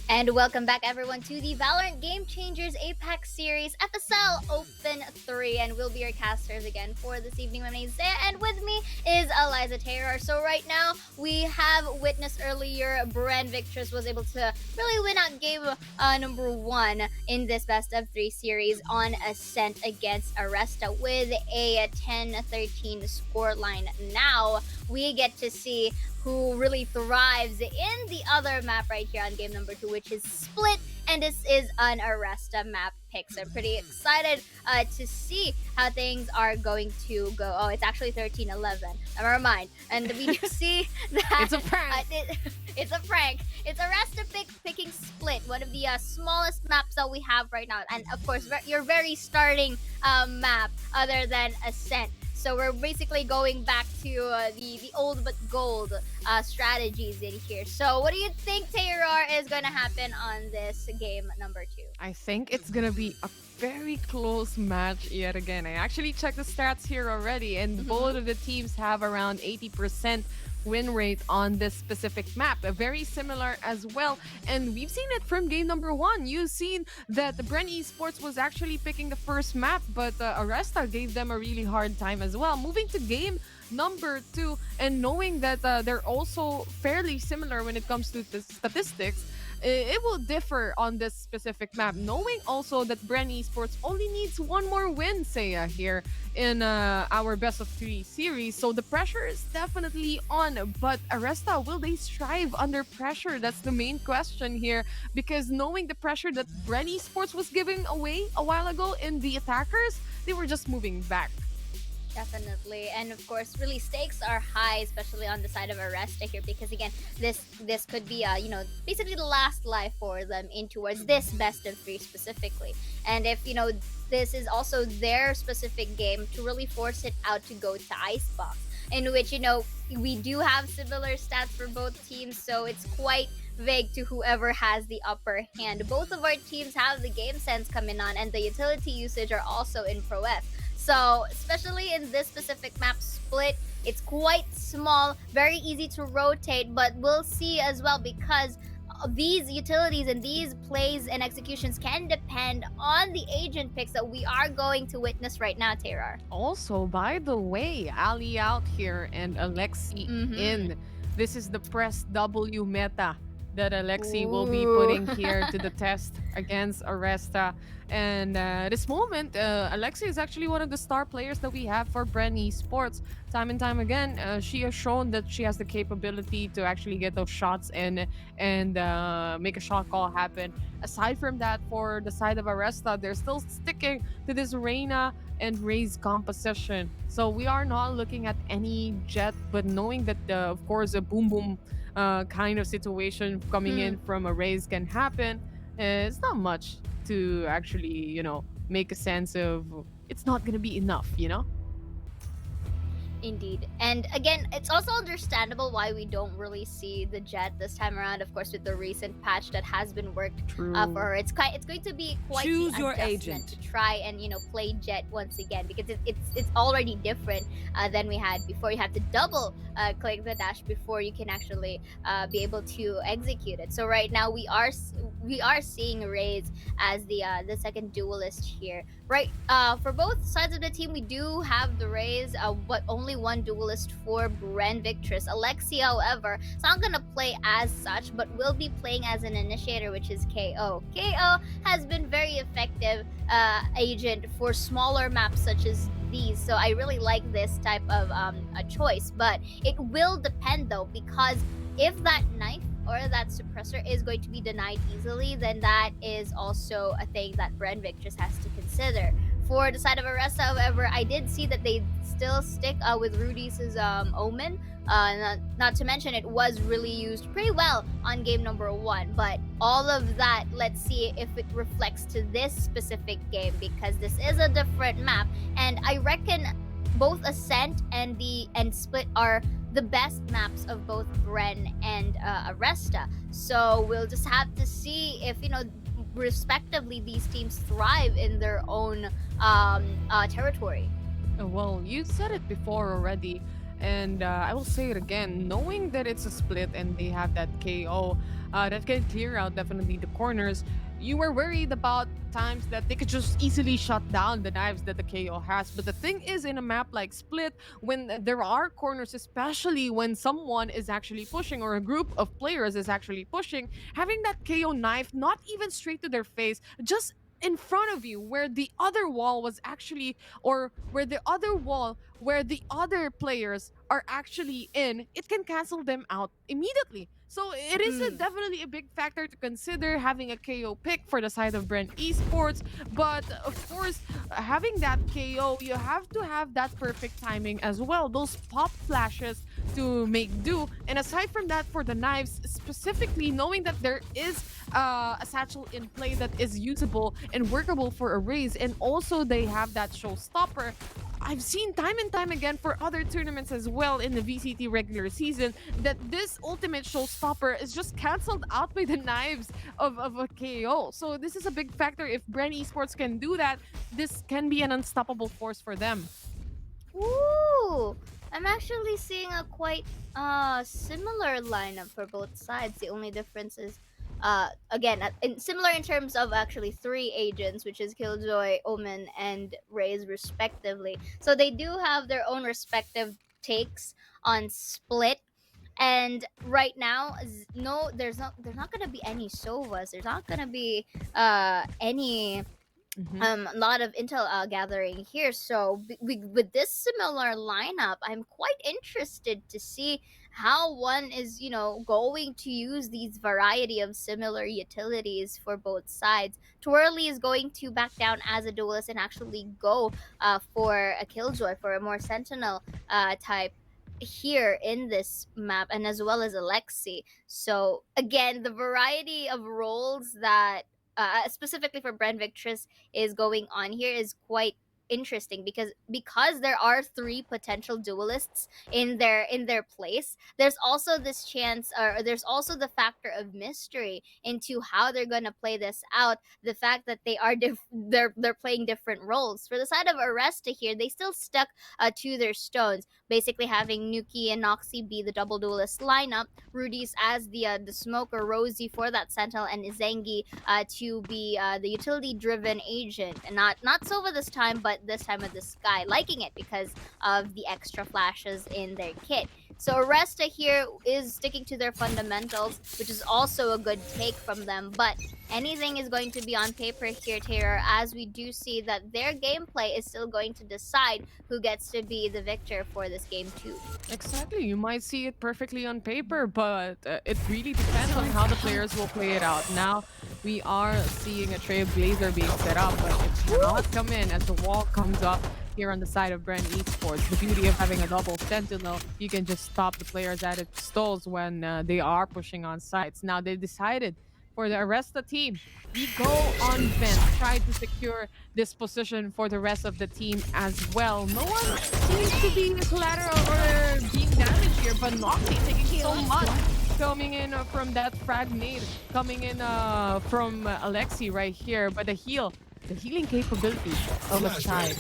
And welcome back, everyone, to the Valorant Game Changers APAC series, FSL Open 3. And we'll be your casters again for this evening. My name is Zaya, and with me is Eliza Taylor. So right now, we have witnessed earlier, Bren Victress was able to really win out game number 1 in this best of 3 series on Ascent against Aresta with a 10-13 scoreline. Now, we get to see who really thrives in the other map right here on game number 2, which is Split, and this is an Aresta map pick. So I'm pretty excited to see how things are going to go. Oh, it's actually 13-11. Never mind. And we do see that It's a prank. It's a prank. It's Aresta picking Split, one of the smallest maps that we have right now, and of course your very starting map other than Ascent. So we're basically going back to the old but gold strategies in here. So what do you think, Taylor, is going to happen on this game number 2? I think it's gonna be a very close match yet again. I actually checked the stats here already, and both of the teams have around 80% win rate on this specific map. Very similar as well. And we've seen it from game number 1. You've seen that the Bren Esports was actually picking the first map, but Aresta gave them a really hard time as well. Moving to game number 2, and knowing that they're also fairly similar when it comes to the statistics, it will differ on this specific map. Knowing also that Bren Esports only needs one more win, Saya, here in our best of 3 series. So the pressure is definitely on. But Aresta, will they strive under pressure? That's the main question here. Because knowing the pressure that Bren Esports was giving away a while ago in the attackers, they were just moving back. Definitely, and of course, really stakes are high, especially on the side of Aresta here, because again, this could be basically the last life for them in towards this best of 3 specifically. And if this is also their specific game to really force it out to go to Icebox, in which we do have similar stats for both teams, so it's quite vague to whoever has the upper hand. Both of our teams have the game sense coming on, and the utility usage are also in Pro F. So, especially in this specific map, Split, it's quite small, very easy to rotate, but we'll see as well, because these utilities and these plays and executions can depend on the agent picks that we are going to witness right now, Terrar. Also, by the way, Ali out here and Alexi in. This is the press W meta that Alexi will be putting here to the test against Aresta. And this moment, Alexi is actually one of the star players that we have for Bren Esports. Time and time again, she has shown that she has the capability to actually get those shots in and make a shot call happen. Aside from that, for the side of Aresta, they're still sticking to this Reyna and Raze composition. So we are not looking at any jet, but knowing that, of course, a boom boom kind of situation coming in from a Raze can happen, it's not much to actually, make a sense of it's not going to be enough, Indeed. And again, it's also understandable why we don't really see the Jet this time around, of course, with the recent patch that has been worked for her. It's going to be quite Choose the your adjustment agent. to try and play Jet once again, because it's already different than we had before. You have to double click the dash before you can actually be able to execute it. So right now we are seeing Raze as the second duelist here. Right, for both sides of the team, we do have the Raze, but only only one duelist for Bren Victress. Alexi, however, is not gonna play as such, but will be playing as an initiator, which is KO. KO has been very effective agent for smaller maps such as these, so I really like this type of a choice. But it will depend though, because if that knife or that suppressor is going to be denied easily, then that is also a thing that Bren Victress has to consider. For the side of Aresta, however, I did see that they still stick with Rudy's Omen. Not to mention, it was really used pretty well on game number 1. But all of that, let's see if it reflects to this specific game, because this is a different map, and I reckon both Ascent and Split are the best maps of both Bren and Aresta. So we'll just have to see if, respectively, these teams thrive in their own territory. Well, you said it before already, and I will say it again. Knowing that it's a split and they have that KO, that can clear out definitely the corners. You were worried about times that they could just easily shut down the knives that the KO has. But the thing is, in a map like Split, when there are corners, especially when someone is actually pushing or a group of players is actually pushing, having that KO knife not even straight to their face, just in front of you, where the other wall was actually, or where the other wall where the other players are actually in, it can cancel them out immediately. So it is definitely a big factor to consider, having a KO pick for the side of Bren Esports. But of course, having that KO, you have to have that perfect timing as well. Those pop flashes to make do. And aside from that, for the knives, specifically knowing that there is a satchel in play that is usable and workable for a raise, and also they have that showstopper. I've seen time and time again for other tournaments as well in the VCT regular season that this ultimate showstopper is just cancelled out by the knives of a KO. So this is a big factor. If Bren Esports can do that, this can be an unstoppable force for them. Ooh, I'm actually seeing a quite similar lineup for both sides. The only difference is again, similar in terms of actually 3 agents, which is Killjoy, Omen, and Raze, respectively. So they do have their own respective takes on Split. And right now, no, there's not gonna be any Sovas. There's not gonna be any a lot of intel gathering here. So with this similar lineup, I'm quite interested to see how one is, going to use these variety of similar utilities for both sides. Twirly is going to back down as a duelist and actually go for a Killjoy, for a more Sentinel type here in this map, and as well as Alexi. So again, the variety of roles that specifically for Bren Victress is going on here is quite interesting, because there are 3 potential duelists in their place. There's also this chance, or there's also the factor of mystery into how they're gonna play this out. The fact that they are they're playing different roles. For the side of Aresta here, they still stuck to their stones, basically having Nuki and Noxy be the double duelist lineup, Rudy's as the smoker, Rosie for that Sentinel, and Zengi to be the utility driven agent. And not Sova this time, but this time with the Sky, liking it because of the extra flashes in their kit. So Aresta here is sticking to their fundamentals, which is also a good take from them. But anything is going to be on paper here, Taylor, as we do see that their gameplay is still going to decide who gets to be the victor for this game too. Exactly. You might see it perfectly on paper, but it really depends on how the players will play it out. Now, we are seeing a Trailblazer being set up, but it cannot come in as the wall comes up here on the side of Bren Esports. The beauty of having a double Sentinel, you can just stop the players at its stalls when they are pushing on sites. Now, they decided for the Aresta team, we go on vent, try to secure this position for the rest of the team as well. No one seems to be collateral or being damaged here, but Noxy taking so much. Coming in from that frag nade, coming in from Alexi right here, but the healing capability of a child.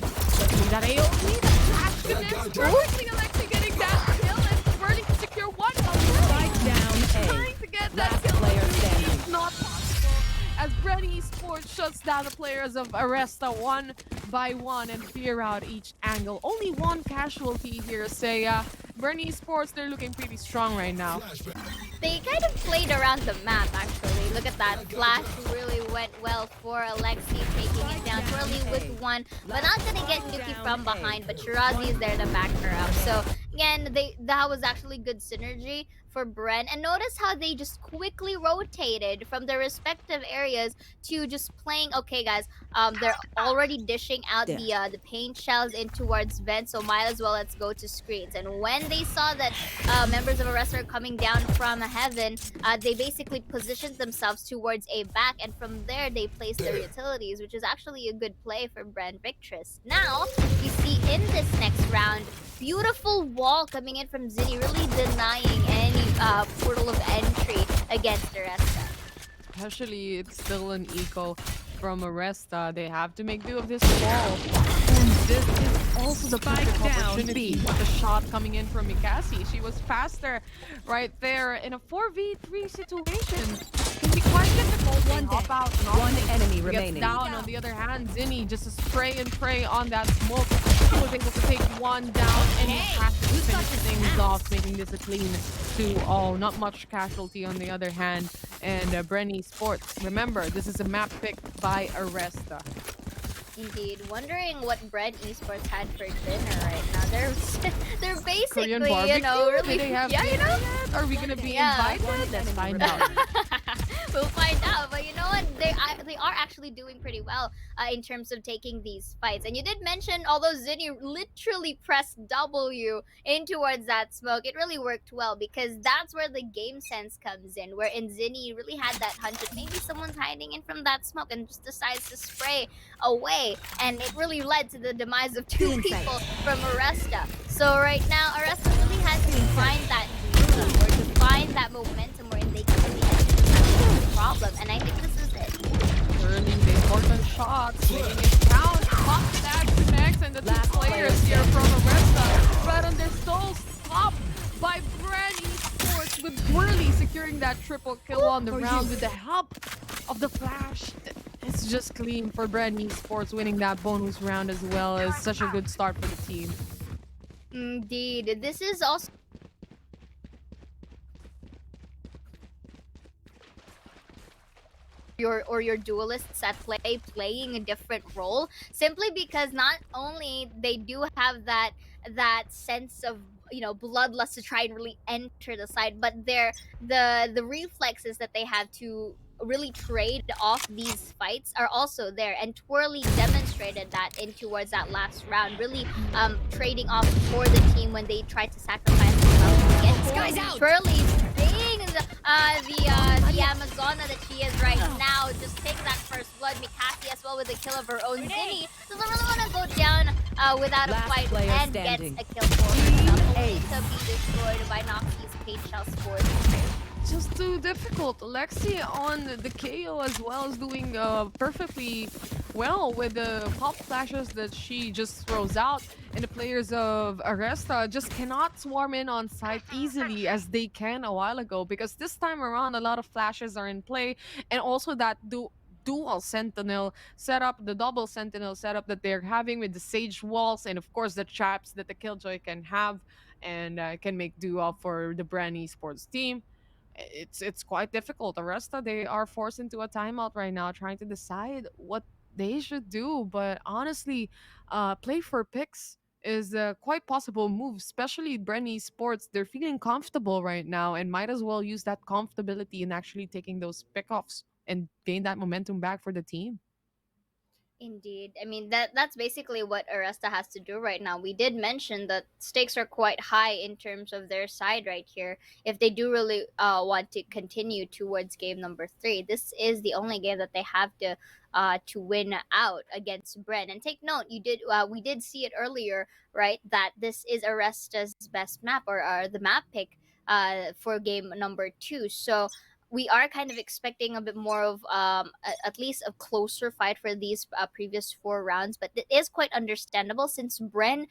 That AoE, the flash connects perfectly. Alexi getting that kill and burning to secure one. Right down A. Trying to get that Last kill, player but standing. it's not possible, as Bren Esports Esports shuts down the players of Aresta one by one and clear out each angle. Only one casualty here, Seiya. Bren Esports, they're looking pretty strong right now. They kind of played around the map, actually. Look at that. Flash really went well for Alexi, taking it down early with one, but not going to get Nuki from behind, but Shirazi is there to back her up. So, again, that was actually good synergy for Bren. And notice how they just quickly rotated from their respective areas to just playing, okay, guys, they're already dishing out the paint shells in towards vent, so might as well let's go to screens. And when they saw that members of Aresta are coming down from heaven, they basically positioned themselves towards a back, and from there they placed their utilities, which is actually a good play for Bren Victress. Now, you see in this next round, beautiful wall coming in from Zinni, really denying any portal of entry against Aresta. Especially, it's still an eco from Aresta. They have to make do of this wall. And this is also the perfect opportunity with the shot coming in from Mikasi. She was faster right there in a 4v3 situation. Can be quite difficult. They hop out, One enemy gets remaining. down. On the other hand, Zinni just a spray and pray on that smoke. She was able to take one down and has to finish things off, making this a clean 2-0. Not much casualty on the other hand. And Bren Esports, remember, this is a map pick by Aresta. Indeed. Wondering what Bren Esports had for dinner right now. They're basically, Korean barbecue? you know, really, Do they have yeah, you know. yet? Are we gonna be Yeah. invited? Let's find out. We'll find out. But you know what? They are actually doing pretty well in terms of taking these fights. And you did mention, although Zinni literally pressed W in towards that smoke, it really worked well because that's where the game sense comes in. Wherein Zinni really had that hunch that maybe someone's hiding in from that smoke and just decides to spray away. And it really led to the demise of two people from Aresta. So right now, Aresta really has to find that groove or to find that momentum wherein they can really execute the problem. And I think this is it. Early, the important shots, making it count. Pop that connects, and the two players here from Aresta, right on their souls, stopped by Bren Esports with Whirly securing that triple kill on the round with the help of the flash. It's just clean for Bren Esports, winning that bonus round as well. Is such a good start for the team. Indeed. This is also your duelists at play playing a different role, simply because not only they do have that sense of, you know, bloodlust to try and really enter the side, but the reflexes that they have to really trade off these fights are also there, and Twirly demonstrated that in towards that last round, really trading off for the team when they tried to sacrifice themselves against Twirly being the Amazona that she is right now, just take that first blood. Mikasi as well with the kill of her own. Zinni doesn't really want to go down without a fight and standing. gets a kill for herself, only to be destroyed by Noxie's Page Shell Sport. Just too difficult. Alexi on the KO as well is doing perfectly well with the pop flashes that she just throws out, and the players of Aresta just cannot swarm in on site easily as they can a while ago, because this time around a lot of flashes are in play, and also that dual sentinel setup, the double sentinel setup that they're having with the sage walls, and of course the traps that the Killjoy can have and can make do of for the Bren Esports team. It's quite difficult. Aresta, they are forced into a timeout right now, trying to decide what they should do. But honestly, play for picks is a quite possible move, especially Bren Esports. They're feeling comfortable right now and might as well use that comfortability in actually taking those pickoffs and gain that momentum back for the team. Indeed. I mean, that's basically what Aresta has to do right now. We did mention that stakes are quite high in terms of their side right here. If they do really want to continue towards game number 3, this is the only game that they have to win out against Bren. And take note, we did see it earlier, right? That this is Aresta's best map, or the map pick for game number 2. So we are kind of expecting a bit more of at least a closer fight for these previous 4 rounds, but it is quite understandable since Bren,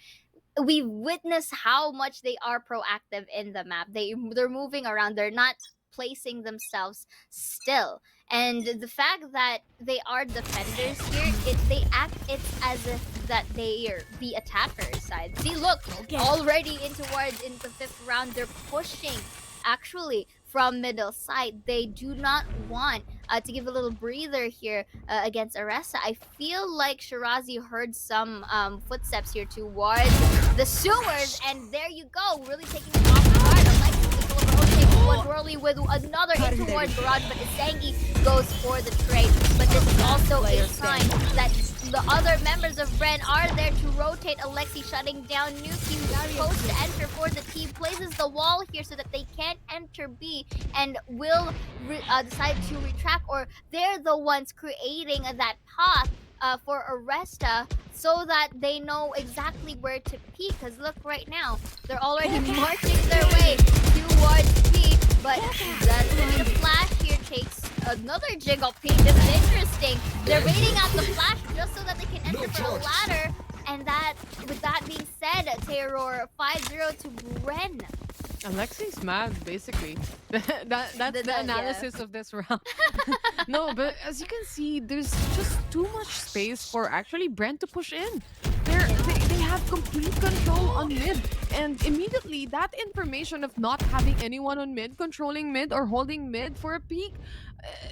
we've witnessed how much they are proactive in the map. They're moving around. They're not placing themselves still. And the fact that they are defenders here, it's as if that they are the attacker side. See, look, already in the 5th round, they're pushing actually from middle side. They do not want to give a little breather here against Aresta. I feel like Shirazi heard some footsteps here towards the sewers, and there you go, really taking them off guard. Roly with another in towards Garage, but Isangi goes for the trade. But this is also a sign that the other members of Bren are there to rotate. Alexi shutting down Nuki, who's supposed to enter for the team, places the wall here so that they can't enter B and will decide to retract, or they're the ones creating that path for Aresta so that they know exactly where to peek. Because look, right now, they're already marching their way towards B, but that's gonna be the flash here takes another jiggle peek. This is interesting. They're waiting out the flash just so that they can enter for a ladder. And that, with that being said, Terror 5-0 to Bren. Alexi's mad, basically. That's the analysis of this round. No, but as you can see, there's just too much space for actually Bren to push in. They have complete control on mid, and immediately that information of not having anyone on mid, controlling mid or holding mid for a peak,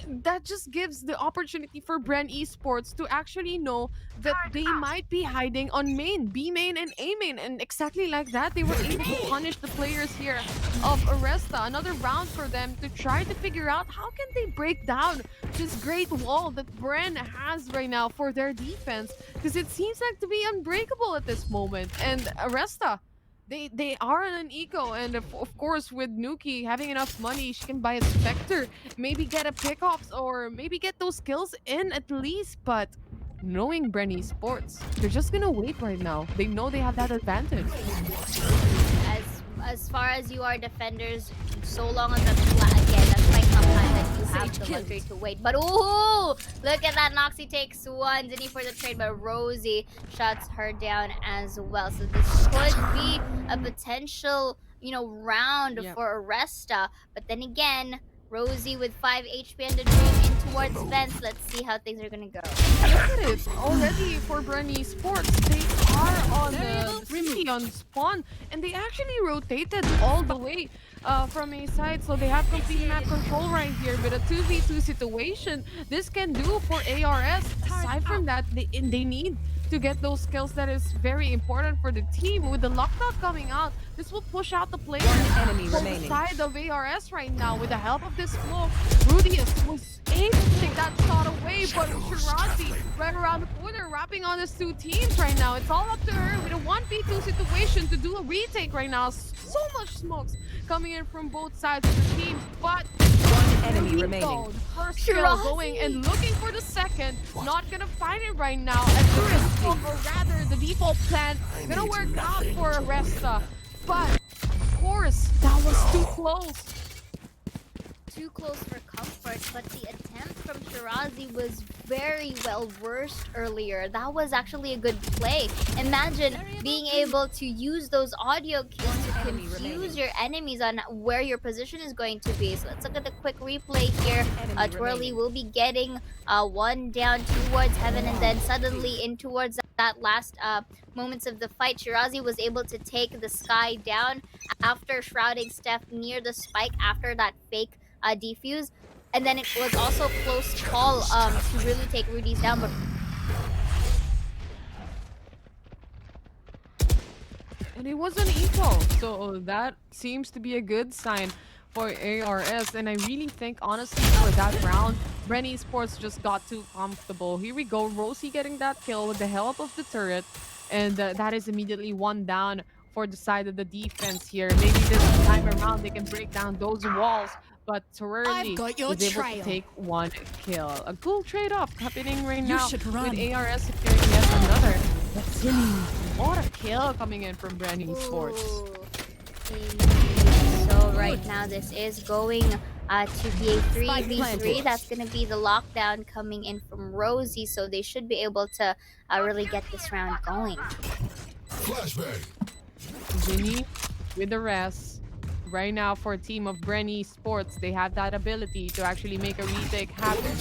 that just gives the opportunity for Bren Esports to actually know that they might be hiding on main, B main and A main, and exactly like that, they were able to punish the players here of Aresta. Another round for them to try to figure out how can they break down this great wall that Bren has right now for their defense, because it seems like to be unbreakable at this moment. And Aresta, they are on an eco, and of course with Nuki having enough money, she can buy a Spectre, maybe get a pickoffs, or maybe get those kills in at least. But knowing Bren Esports, they're just gonna wait right now. They know they have that advantage. As far as you are defenders, so long as that's flat again, that's like sometimes that you have the luxury to wait. But ooh, look at that. Noxy takes one, Zinni for the trade, but Rosie shuts her down as well. So this could be a potential, round for Aresta. But then again, Rosie with 5 HP and the dream in towards Vents. Let's see how things are gonna go. Look at it already for Bren Esports. They are on spawn, and they actually rotated all the way from a side, so they have complete map control right here. But a 2v2 situation, this can do for ARS. Aside from that, they need to get those kills. That is very important for the team. With the lockout coming out, this will push out the players both side of ARS right now. With the help of this smoke, Rudius was able to take that shot away, but Shirazi right around the corner wrapping on his two teams right now. It's all up to her with a 1v2 situation to do a retake right now. So much smokes coming in from both sides of the teams, but one enemy remaining. First kill going and looking for the second. Not gonna find it right now. As the or rather the default plan gonna work out for Aresta. But of course, that was too close. Too close for comfort, but the attempt from Shirazi was very well versed earlier. That was actually a good play. Imagine being able to use those audio cues to confuse your enemies on where your position is going to be. So let's look at the quick replay here. Twirly will be getting one down towards heaven, and then suddenly in towards that last moments of the fight, Shirazi was able to take the sky down after shrouding Steph near the spike after that fake defuse, and then it was also a close call to really take Rudy's down. But and it was an eco, so that seems to be a good sign for ARS. And I really think, honestly, for that round, Bren Esports just got too comfortable. Here we go, Rosie getting that kill with the help of the turret, and that is immediately one down for the side of the defense here. Maybe this time around they can break down those walls, but Torelli was able to take one kill. A cool trade-off happening right now with ARS securing yet another. That's Zinni. What a kill coming in from Bren Esports. So right now this is going to be a 3v3. That's going to be the lockdown coming in from Rosie, so they should be able to really get this round going. Flashbang. Zinni with the rest. right now for team of Bren Esports. They have that ability to actually make a retake happen.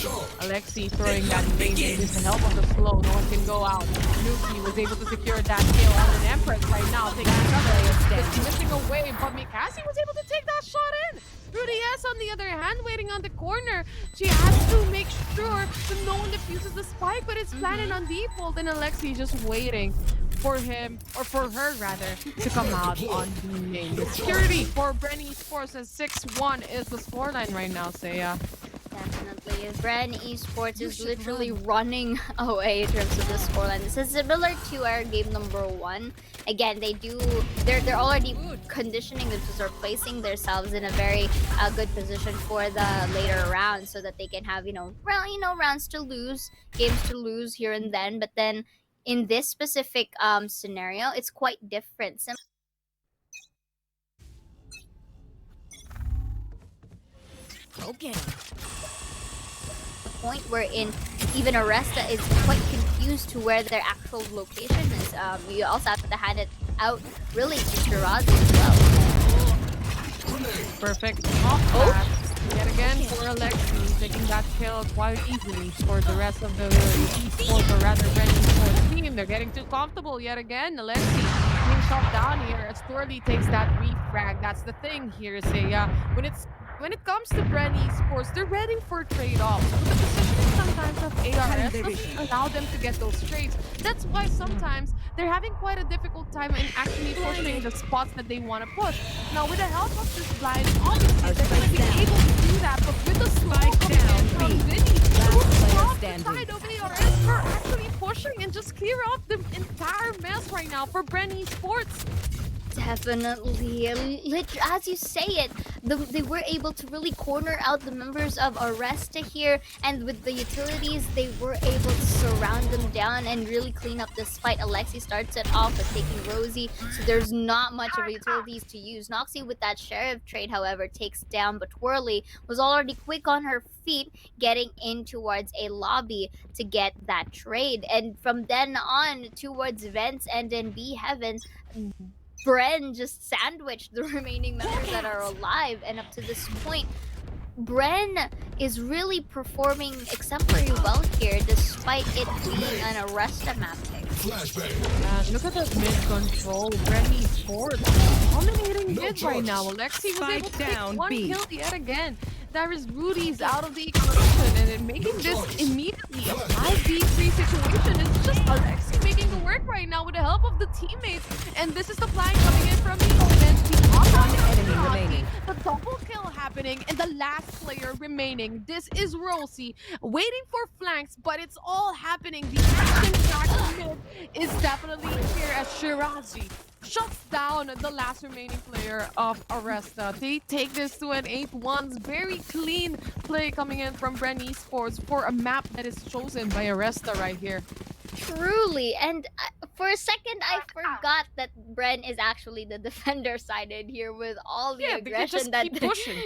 Alexi throwing that nade with the help of the slow. No one can go out. Nuki was able to secure that kill on an Empress right now, taking another. Just missing away, but Mikasi was able to take that shot in. Rudy S, on the other hand, waiting on the corner. She has to make sure that no one defuses the spike, but it's planted on default, and Alexi just waiting for him, or for her rather, to come out on the main. The security for Bren Esports as 6-1 is the scoreline right now, Seiya. Definitely. Bren Esports is literally running away in terms of the scoreline. This is similar to our game number 1. Again, they're already conditioning themselves or placing themselves in a very good position for the later rounds so that they can have, rounds to lose, games to lose here and then. But then in this specific scenario, it's quite different. Okay. Point wherein even Aresta is quite confused to where their actual location is. You also have to hand it out really to Shirazi as well. Perfect off yet again for Alexi, taking that kill quite easily for the rest of the esports, or rather Bren Esports team. They're getting too comfortable yet again. Alexi being shot down here as Twirly takes that refrag. That's the thing here, Seiya. When it comes to Bren Esports, they're ready for trade-offs. But the positioning sometimes of ARS doesn't allow them to get those trades. That's why sometimes they're having quite a difficult time in actually pushing the spots that they want to push. Now, with the help of this blind, obviously they're going to be able to do that. But with the spike down from Vinny, who's off the side of ARS, are actually pushing and just clear out the entire mess right now for Bren Esports. Definitely. As you say it, they were able to really corner out the members of Aresta here, and with the utilities, they were able to surround them down and really clean up this fight. Alexi starts it off with taking Rosie, so there's not much of utilities to use. Noxie with that Sheriff trade, however, takes down, but Twirly was already quick on her feet, getting in towards a lobby to get that trade. And from then on, towards Vents and then B Heavens, Bren just sandwiched the remaining members that are alive, and up to this point, Bren is really performing exemplary well here, despite it being an Aresta map pick. Look at that mid control, Bren Esports dominating mid right now. Alexi was able to take one kill yet again. There is Rudy's out of the equation, and then making this immediately a 5v3 situation is just Alexi making the work right now with the help of the teammates. And this is the flying coming in from the offense. The enemy remaining. The double kill happening, and the last player remaining. This is Rosie waiting for flanks, but it's all happening. The action track mid is definitely here as Shirazi shuts down the last remaining player of Aresta. They take this to an 8-1. Very clean play coming in from Bren Esports for a map that is chosen by Aresta right here. Truly, and for a second I forgot that Bren is actually the defender sided here with all the aggression that keep pushing.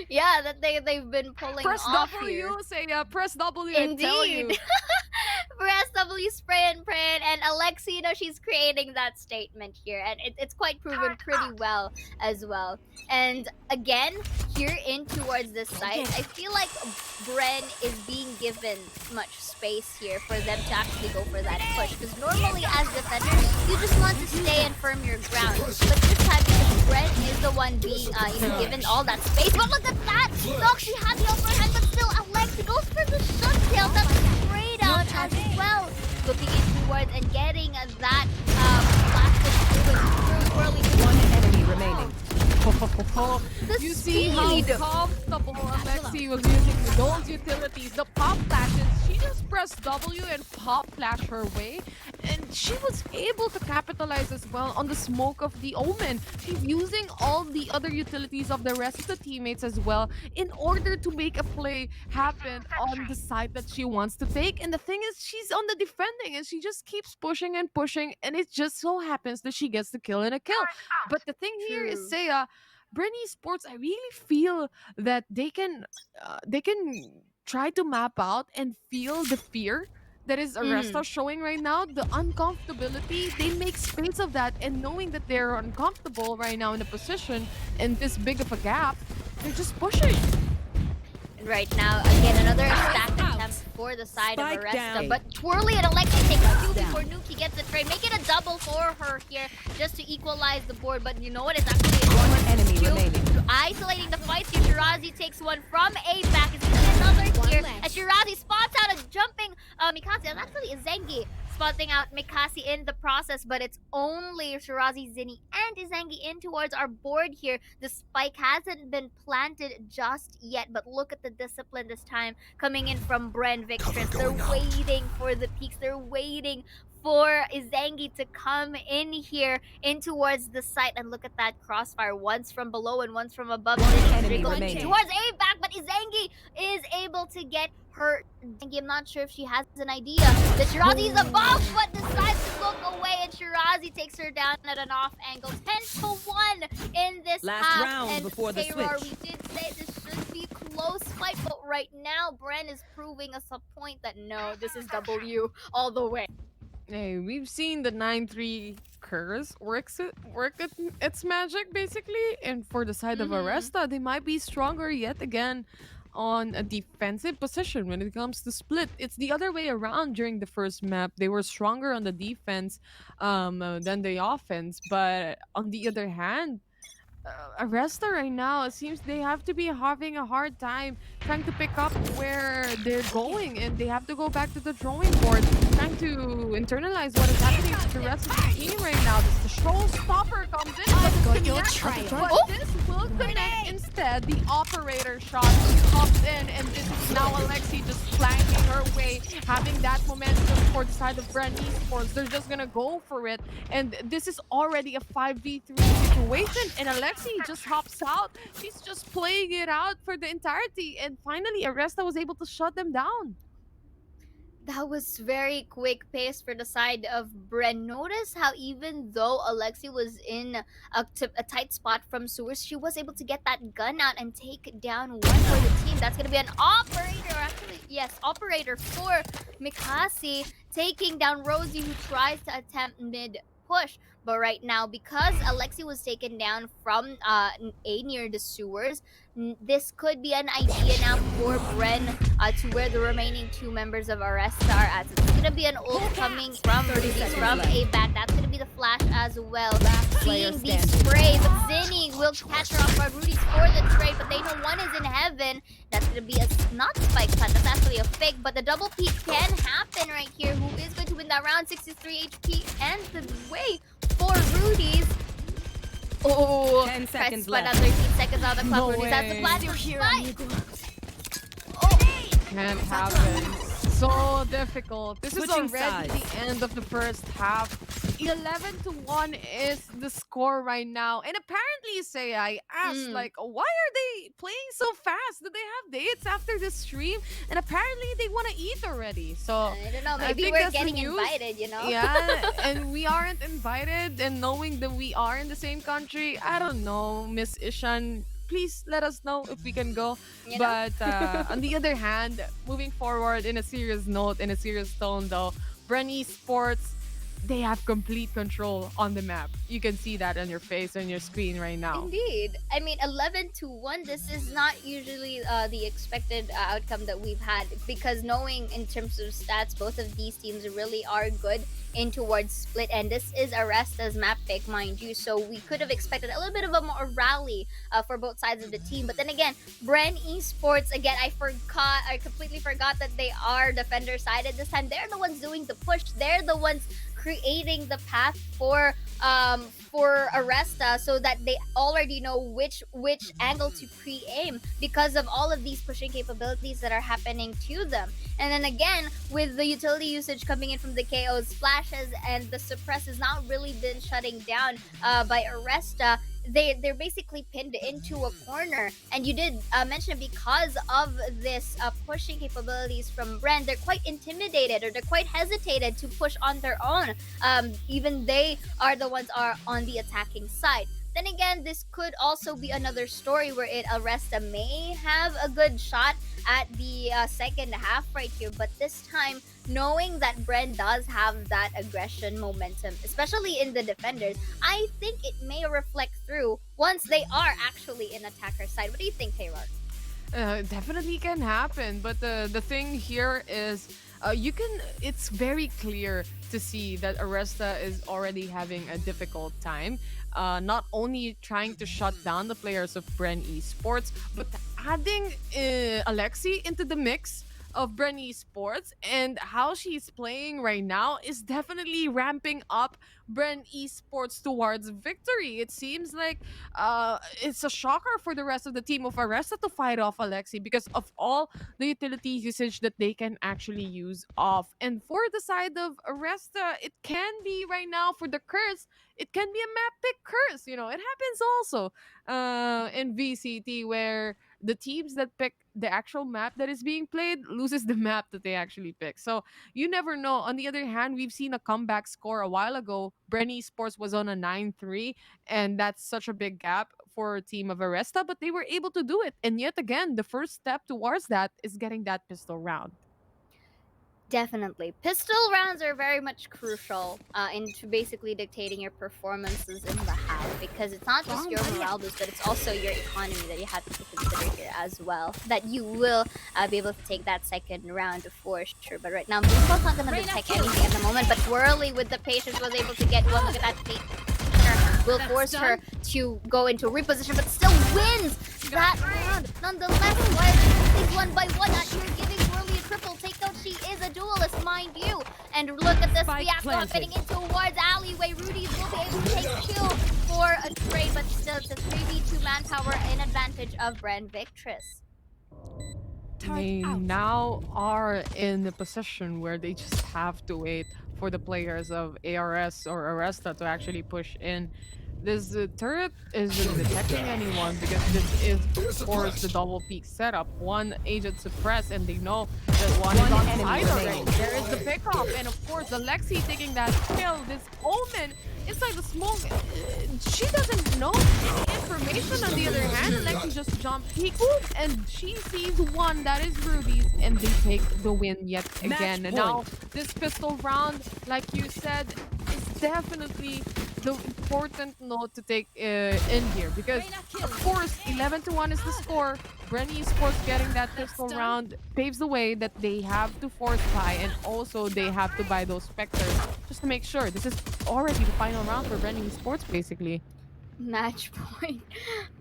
they've been pulling Press off W, here. say press W and tell you. Press W, spray and pray, and Alexi, she's creating that statement here, and it's quite proven pretty well as well. And again, here in towards this side, I feel like Bren is being given much space here for them to actually go for that push, because normally as defenders, you just want to stay and firm your ground. But this time, because Bren is the one being given all that space. But look at that! Noxie had the upper hand, but still Alexi goes for the shutdown. That's spray down as well. Looking in towards and getting that plastic swirly. One enemy remaining. You see how comfortable Alexi was using those utilities, the pop flashes. She just pressed W and pop flash her way, and she was able to capitalize as well on the smoke of the Omen. She's using all the other utilities of the rest of the teammates as well in order to make a play happen on the side that she wants to take. And the thing is, she's on the defending and she just keeps pushing and pushing, and it just so happens that she gets the kill and a kill. But the thing here is, Seiya, Bren Esports, I really feel that they can try to map out and feel the fear that is Aresta showing right now, the uncomfortability, they make space of that, and knowing that they're uncomfortable right now in the position and this big of a gap, they're just pushing. Right now, again, another stack attempt for the side Spike of Aresta. down. But Twirly and Alexi take a 2 Down. before Nuki gets the trade. Make it a double for her here just to equalize the board. But you know what? It's actually a One enemy two. remaining. Isolating the fights here. Shirazi takes one from APAC. It's gonna be another One here. left. As Shirazi spots out a jumping Mikasa. That's actually Izengi spotting out Mikasi in the process, but it's only Shirazi, Zinni, and Izangi in towards our board here. The spike hasn't been planted just yet, but look at the discipline this time coming in from Bren, Victress. They're waiting for the peaks. They're waiting for Izangi to come in here in towards the site, and look at that crossfire, once from below and once from above. enemy Going remaining. towards APAC, but Izangi is able to get her. I'm not sure if she has an idea that Shirazi is above, but decides to look away, and Shirazi takes her down at an off angle. 10-1 in this Last half. round And before the Taylor, switch. we did say this should be close fight, but right now Bren is proving us a point that no, this is W all the way. Hey, we've seen the 9-3 curse work its magic basically, and for the side of Aresta, they might be stronger yet again on a defensive position when it comes to split. It's the other way around during the first map. They were stronger on the defense than the offense, but on the other hand, Aresta right now, it seems they have to be having a hard time trying to pick up where they're going, and they have to go back to the drawing board, trying to internalize what is happening to the rest of the team right now. The showstopper comes in, but your connect, trail. but this will connect instead. The operator shot pops in, and this is now Alexi just flanking her way, having that momentum for the side of Bren Esports. They're just gonna go for it, and this is already a 5v3 situation, and Alexi just hops out. She's just playing it out for the entirety, and finally Aresta was able to shut them down. That was very quick pace for the side of Bren. Notice how even though Alexi was in a tight spot from sewers, she was able to get that gun out and take down one for the team. That's going to be an operator, or actually, yes, operator for Mikasi, taking down Rosie, who tries to attempt mid push. But right now, because Alexi was taken down from A near the sewers, this could be an idea now for Bren to where the remaining two members of Aresta are at. So it's gonna be an ult coming from APAC. That's gonna be the flash as well. player Seeing the standing. spray, but Zinni will catch her off guard. Rudy's for the trade, but they know one is in heaven. That's gonna be a not spike cut. That's actually a fake, but the double peak can happen right here. Who is going to win that round? 63 HP and the way for Rudy's. Oh, 10 seconds but left. 13 seconds on the clock. No Rudy's has the way. plan to Here, fight. amigo. Can't happen. So difficult. This is Switching already sides. the end of the first half. 11-1 is the score right now. And apparently, say I asked, like, why are they playing so fast? Do they have dates after the stream? And apparently, they want to eat already. So I don't know. I Maybe think we're that's the getting news. invited, you know? Yeah, and we aren't invited, and knowing that we are in the same country, I don't know, Miss Ishan. Please let us know if we can go. You know? But on the other hand, moving forward in a serious note, in a serious tone though, Bren Esports, they have complete control on the map. You can see that on your face, on your screen right now. Indeed. I mean, 11-1, this is not usually the expected outcome that we've had, because knowing in terms of stats, both of these teams really are good in towards split, and this is Aresta's map pick, mind you, so we could have expected a little bit of a more rally for both sides of the team. But then again, Bren Esports, again, I completely forgot that they are defender sided this time. They're the ones doing the push. They're the ones creating the path for Aresta, so that they already know which angle to pre-aim because of all of these pushing capabilities that are happening to them. And then again, with the utility usage coming in from the KOs, flashes, and the suppress has not really been shutting down by Aresta. They're basically pinned into a corner, and you did mention because of this pushing capabilities from Bren, they're quite intimidated, or they're quite hesitated to push on their own. Even they are the ones are on the attacking side. Then again, this could also be another story wherein Aresta may have a good shot at the second half right here, but this time, knowing that Bren does have that aggression momentum, especially in the defenders, I think it may reflect through once they are actually in attacker side. What do you think, Taylor? Definitely can happen, but the thing here is you can it's very clear to see that Aresta is already having a difficult time, not only trying to shut down the players of Bren Esports, but adding Alexi into the mix of Bren Esports, and how she's playing right now is definitely ramping up Bren Esports towards victory. It seems like it's a shocker for the rest of the team of Aresta to fight off Alexi because of all the utility usage that they can actually use off. And for the side of Aresta, it can be right now for the curse, it can be a map pick curse. You know, it happens also in VCT where the teams that pick the actual map that is being played loses the map that they actually pick. So you never know. On the other hand, we've seen a comeback score a while ago. Bren Sports was on a 9-3, and that's such a big gap for a team of Aresta, but they were able to do it. And yet again, the first step towards that is getting that pistol round. Definitely. Pistol rounds are very much crucial into basically dictating your performances in the half, because it's not just your morale boost, but it's also your economy that you have to consider here as well. That you will be able to take that second round for sure. But right now, Moonfall's not going to detect anything at the moment, but Twirly with the patience was able to get one look at that feat. Will force her to go into reposition, but still wins that round. Nonetheless, while things one by one, you're giving Twirly a triple takedown. She is a duelist, mind you. And look at this Fiasco getting in towards alleyway. Rudy's will be able to take kill for a trade, but still it's a 3v2 manpower in advantage of Bren Victress. They now are in the position where they just have to wait for the players of ARS or Aresta to actually push in. This turret isn't detecting anyone because this is, of course, the double peak setup. One agent suppressed, and they know that one is on side already. There is the pickup, and of course, Alexi taking that kill. This Omen inside the smoke, she doesn't know any information. On the other hand, Alexi just jumped peek, and she sees one that is Ruby's, and they take the win yet again. And now this pistol round, like you said, is definitely the important note to take in here, because of course 11-1 is the score. Bren Esports getting that pistol round paves the way that they have to force buy, and also they have to buy those Spectres just to make sure. This is already the final round for Bren Esports basically. Match point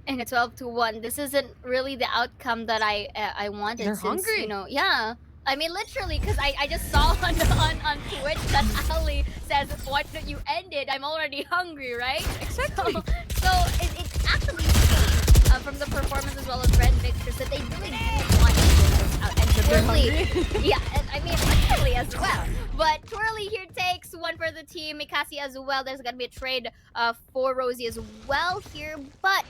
and a 12-1. This isn't really the outcome that I wanted. They're since, hungry. You know, yeah. I mean, literally, because I just saw on Twitch that Ali says, "Why don't you end it? I'm already hungry," right? Exactly. So it's actually came from the performance as well as Bren Victress that they really do want to get this out. And Twirly, yeah, and I mean, actually as well. But Twirly here takes one for the team. Mikasi as well. There's gonna be a trade for Rosie as well here, but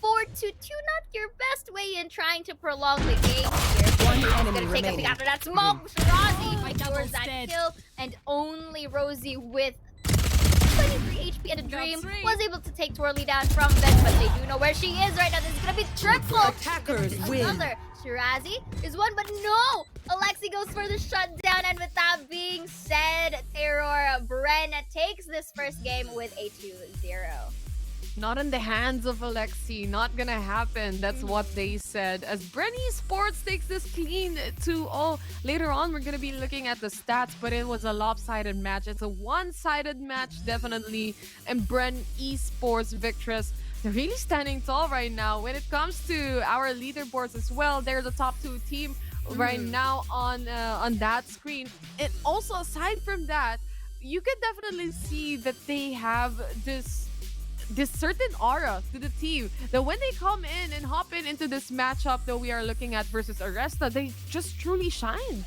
4-2, not your best way in trying to prolong the game here. One Gonna enemy take a remaining. peek after that smoke. Rosie towards that kill, and only Rosie with 23 HP and a dream was able to take Twirly down from them, but they do know where she is right now. This is gonna be triple. Attackers win. Another Shirazi is one, but no! Alexi goes for the shutdown, and with that being said, Terror Bren takes this first game with a 2-0. Not in the hands of Alexi. Not gonna happen. That's what they said. As Bren Esports takes this clean 2-0. Later on, we're gonna be looking at the stats, but it was a lopsided match. It's a one-sided match, definitely. And Bren Esports Victress, they're really standing tall right now. When it comes to our leaderboards as well, they're the top 2 team right now on that screen. And also, aside from that, you can definitely see that they have this certain aura to the team, that when they come in and hop into this matchup that we are looking at versus Aresta, they just truly shine.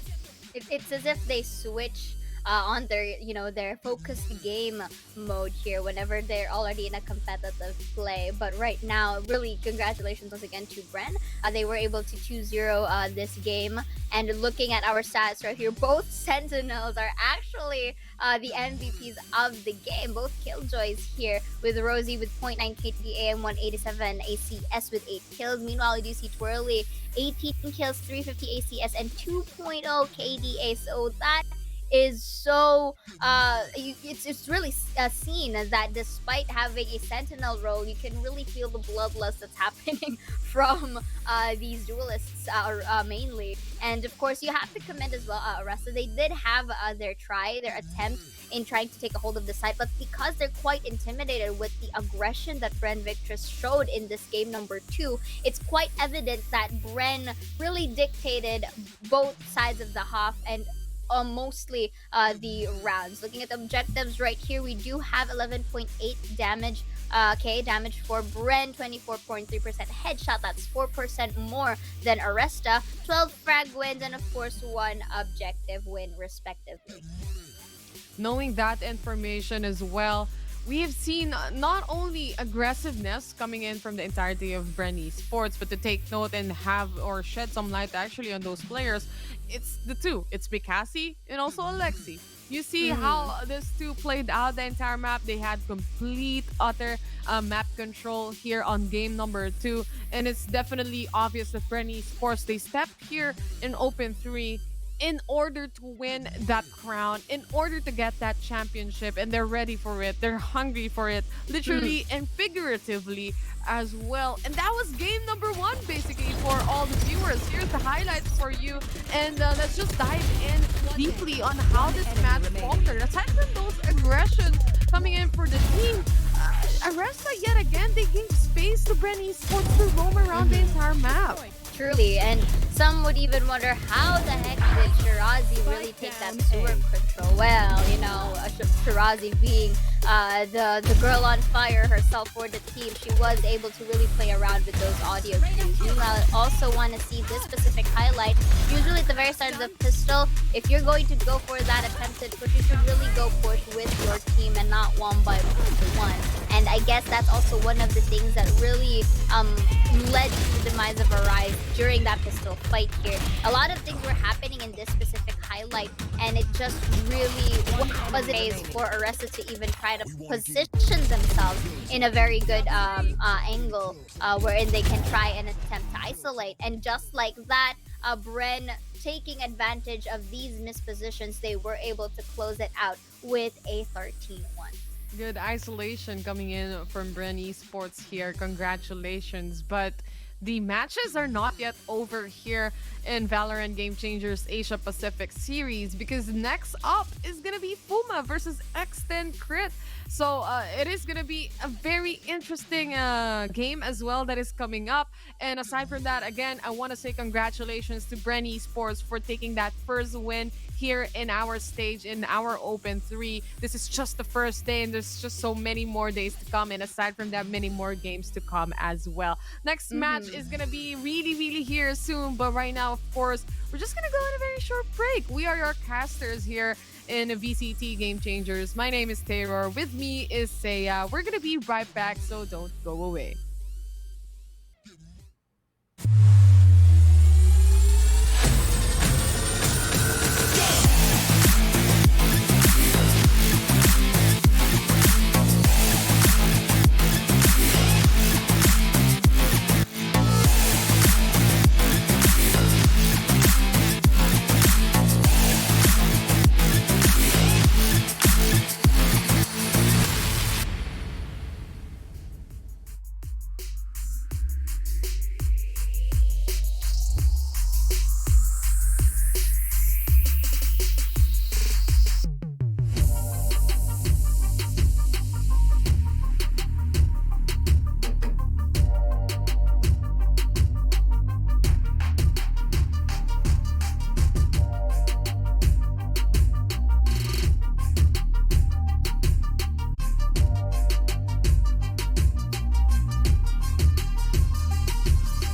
It's as if they switch on their, their focused game mode here whenever they're already in a competitive play. But right now, really congratulations once again to Bren. They were able to 2-0 this game. And looking at our stats right here, both Sentinels are actually the MVPs of the game. Both Killjoys here with Rosie with 0.9 KDA and 187 ACS with 8 kills. Meanwhile, you do see Twirly, 18 kills, 350 ACS, and 2.0 KDA. So that is so it's really seen that despite having a sentinel role, you can really feel the bloodlust that's happening from these duelists mainly. And of course, you have to commend as well Aresta. They did have their attempt in trying to take a hold of the site, but because they're quite intimidated with the aggression that Bren Victress showed in this game number 2, it's quite evident that Bren really dictated both sides of the half and mostly the rounds. Looking at the objectives right here, we do have 11.8 damage. Damage for Bren, 24.3% headshot. That's 4% more than Aresta. 12 frag wins, and of course 1 objective win, respectively. Knowing that information as well, we have seen not only aggressiveness coming in from the entirety of Bren Esports, but to take note and have or shed some light actually on those players, it's the two. It's Mikasi and also Alexi. You see how these two played out the entire map. They had complete, utter map control here on game number 2. And it's definitely obvious that Bren Esports, they stepped here in Open 3 in order to win that crown, in order to get that championship, and they're ready for it. They're hungry for it, literally and figuratively as well. And that was game number 1, basically, for all the viewers. Here's the highlights for you, and let's just dive in deeply on how this match faltered. Aside from those aggressions coming in for the team, Aresta yet again, they gave space to Bren Esports to roam around the entire map. Truly, and some would even wonder how the heck did Shirazi really take that sewer control? Well, you know, Shirazi being the girl on fire herself for the team, she was able to really play around with those audio cues. Meanwhile, I also want to see this specific highlight. Usually at the very start of the pistol, if you're going to go for that attempted push, you should really go push with your team and not one by one. And I guess that's also one of the things that really led to the demise of Arise during that pistol fight here. A lot of things were happening in this specific highlight, and it just really was a for Aresta to even try to position themselves in a very good angle wherein they can try and attempt to isolate. And just like that, Bren taking advantage of these mispositions, they were able to close it out with a 13-1. Good isolation coming in from Bren Esports here. Congratulations. But the matches are not yet over here in Valorant Game Changers Asia Pacific Series, because next up is going to be Puma versus X10 Crit. So it is going to be a very interesting game as well that is coming up. And aside from that, again, I want to say congratulations to Bren Esports for taking that first win here in our stage, in our Open 3. This is just the first day, and there's just so many more days to come. And aside from that, many more games to come as well. Next match is going to be really here soon. But right now, of course, we're just going to go on a very short break. We are your casters here in VCT Game Changers. My name is Taylor. With me is Saya. We're going to be right back, so don't go away.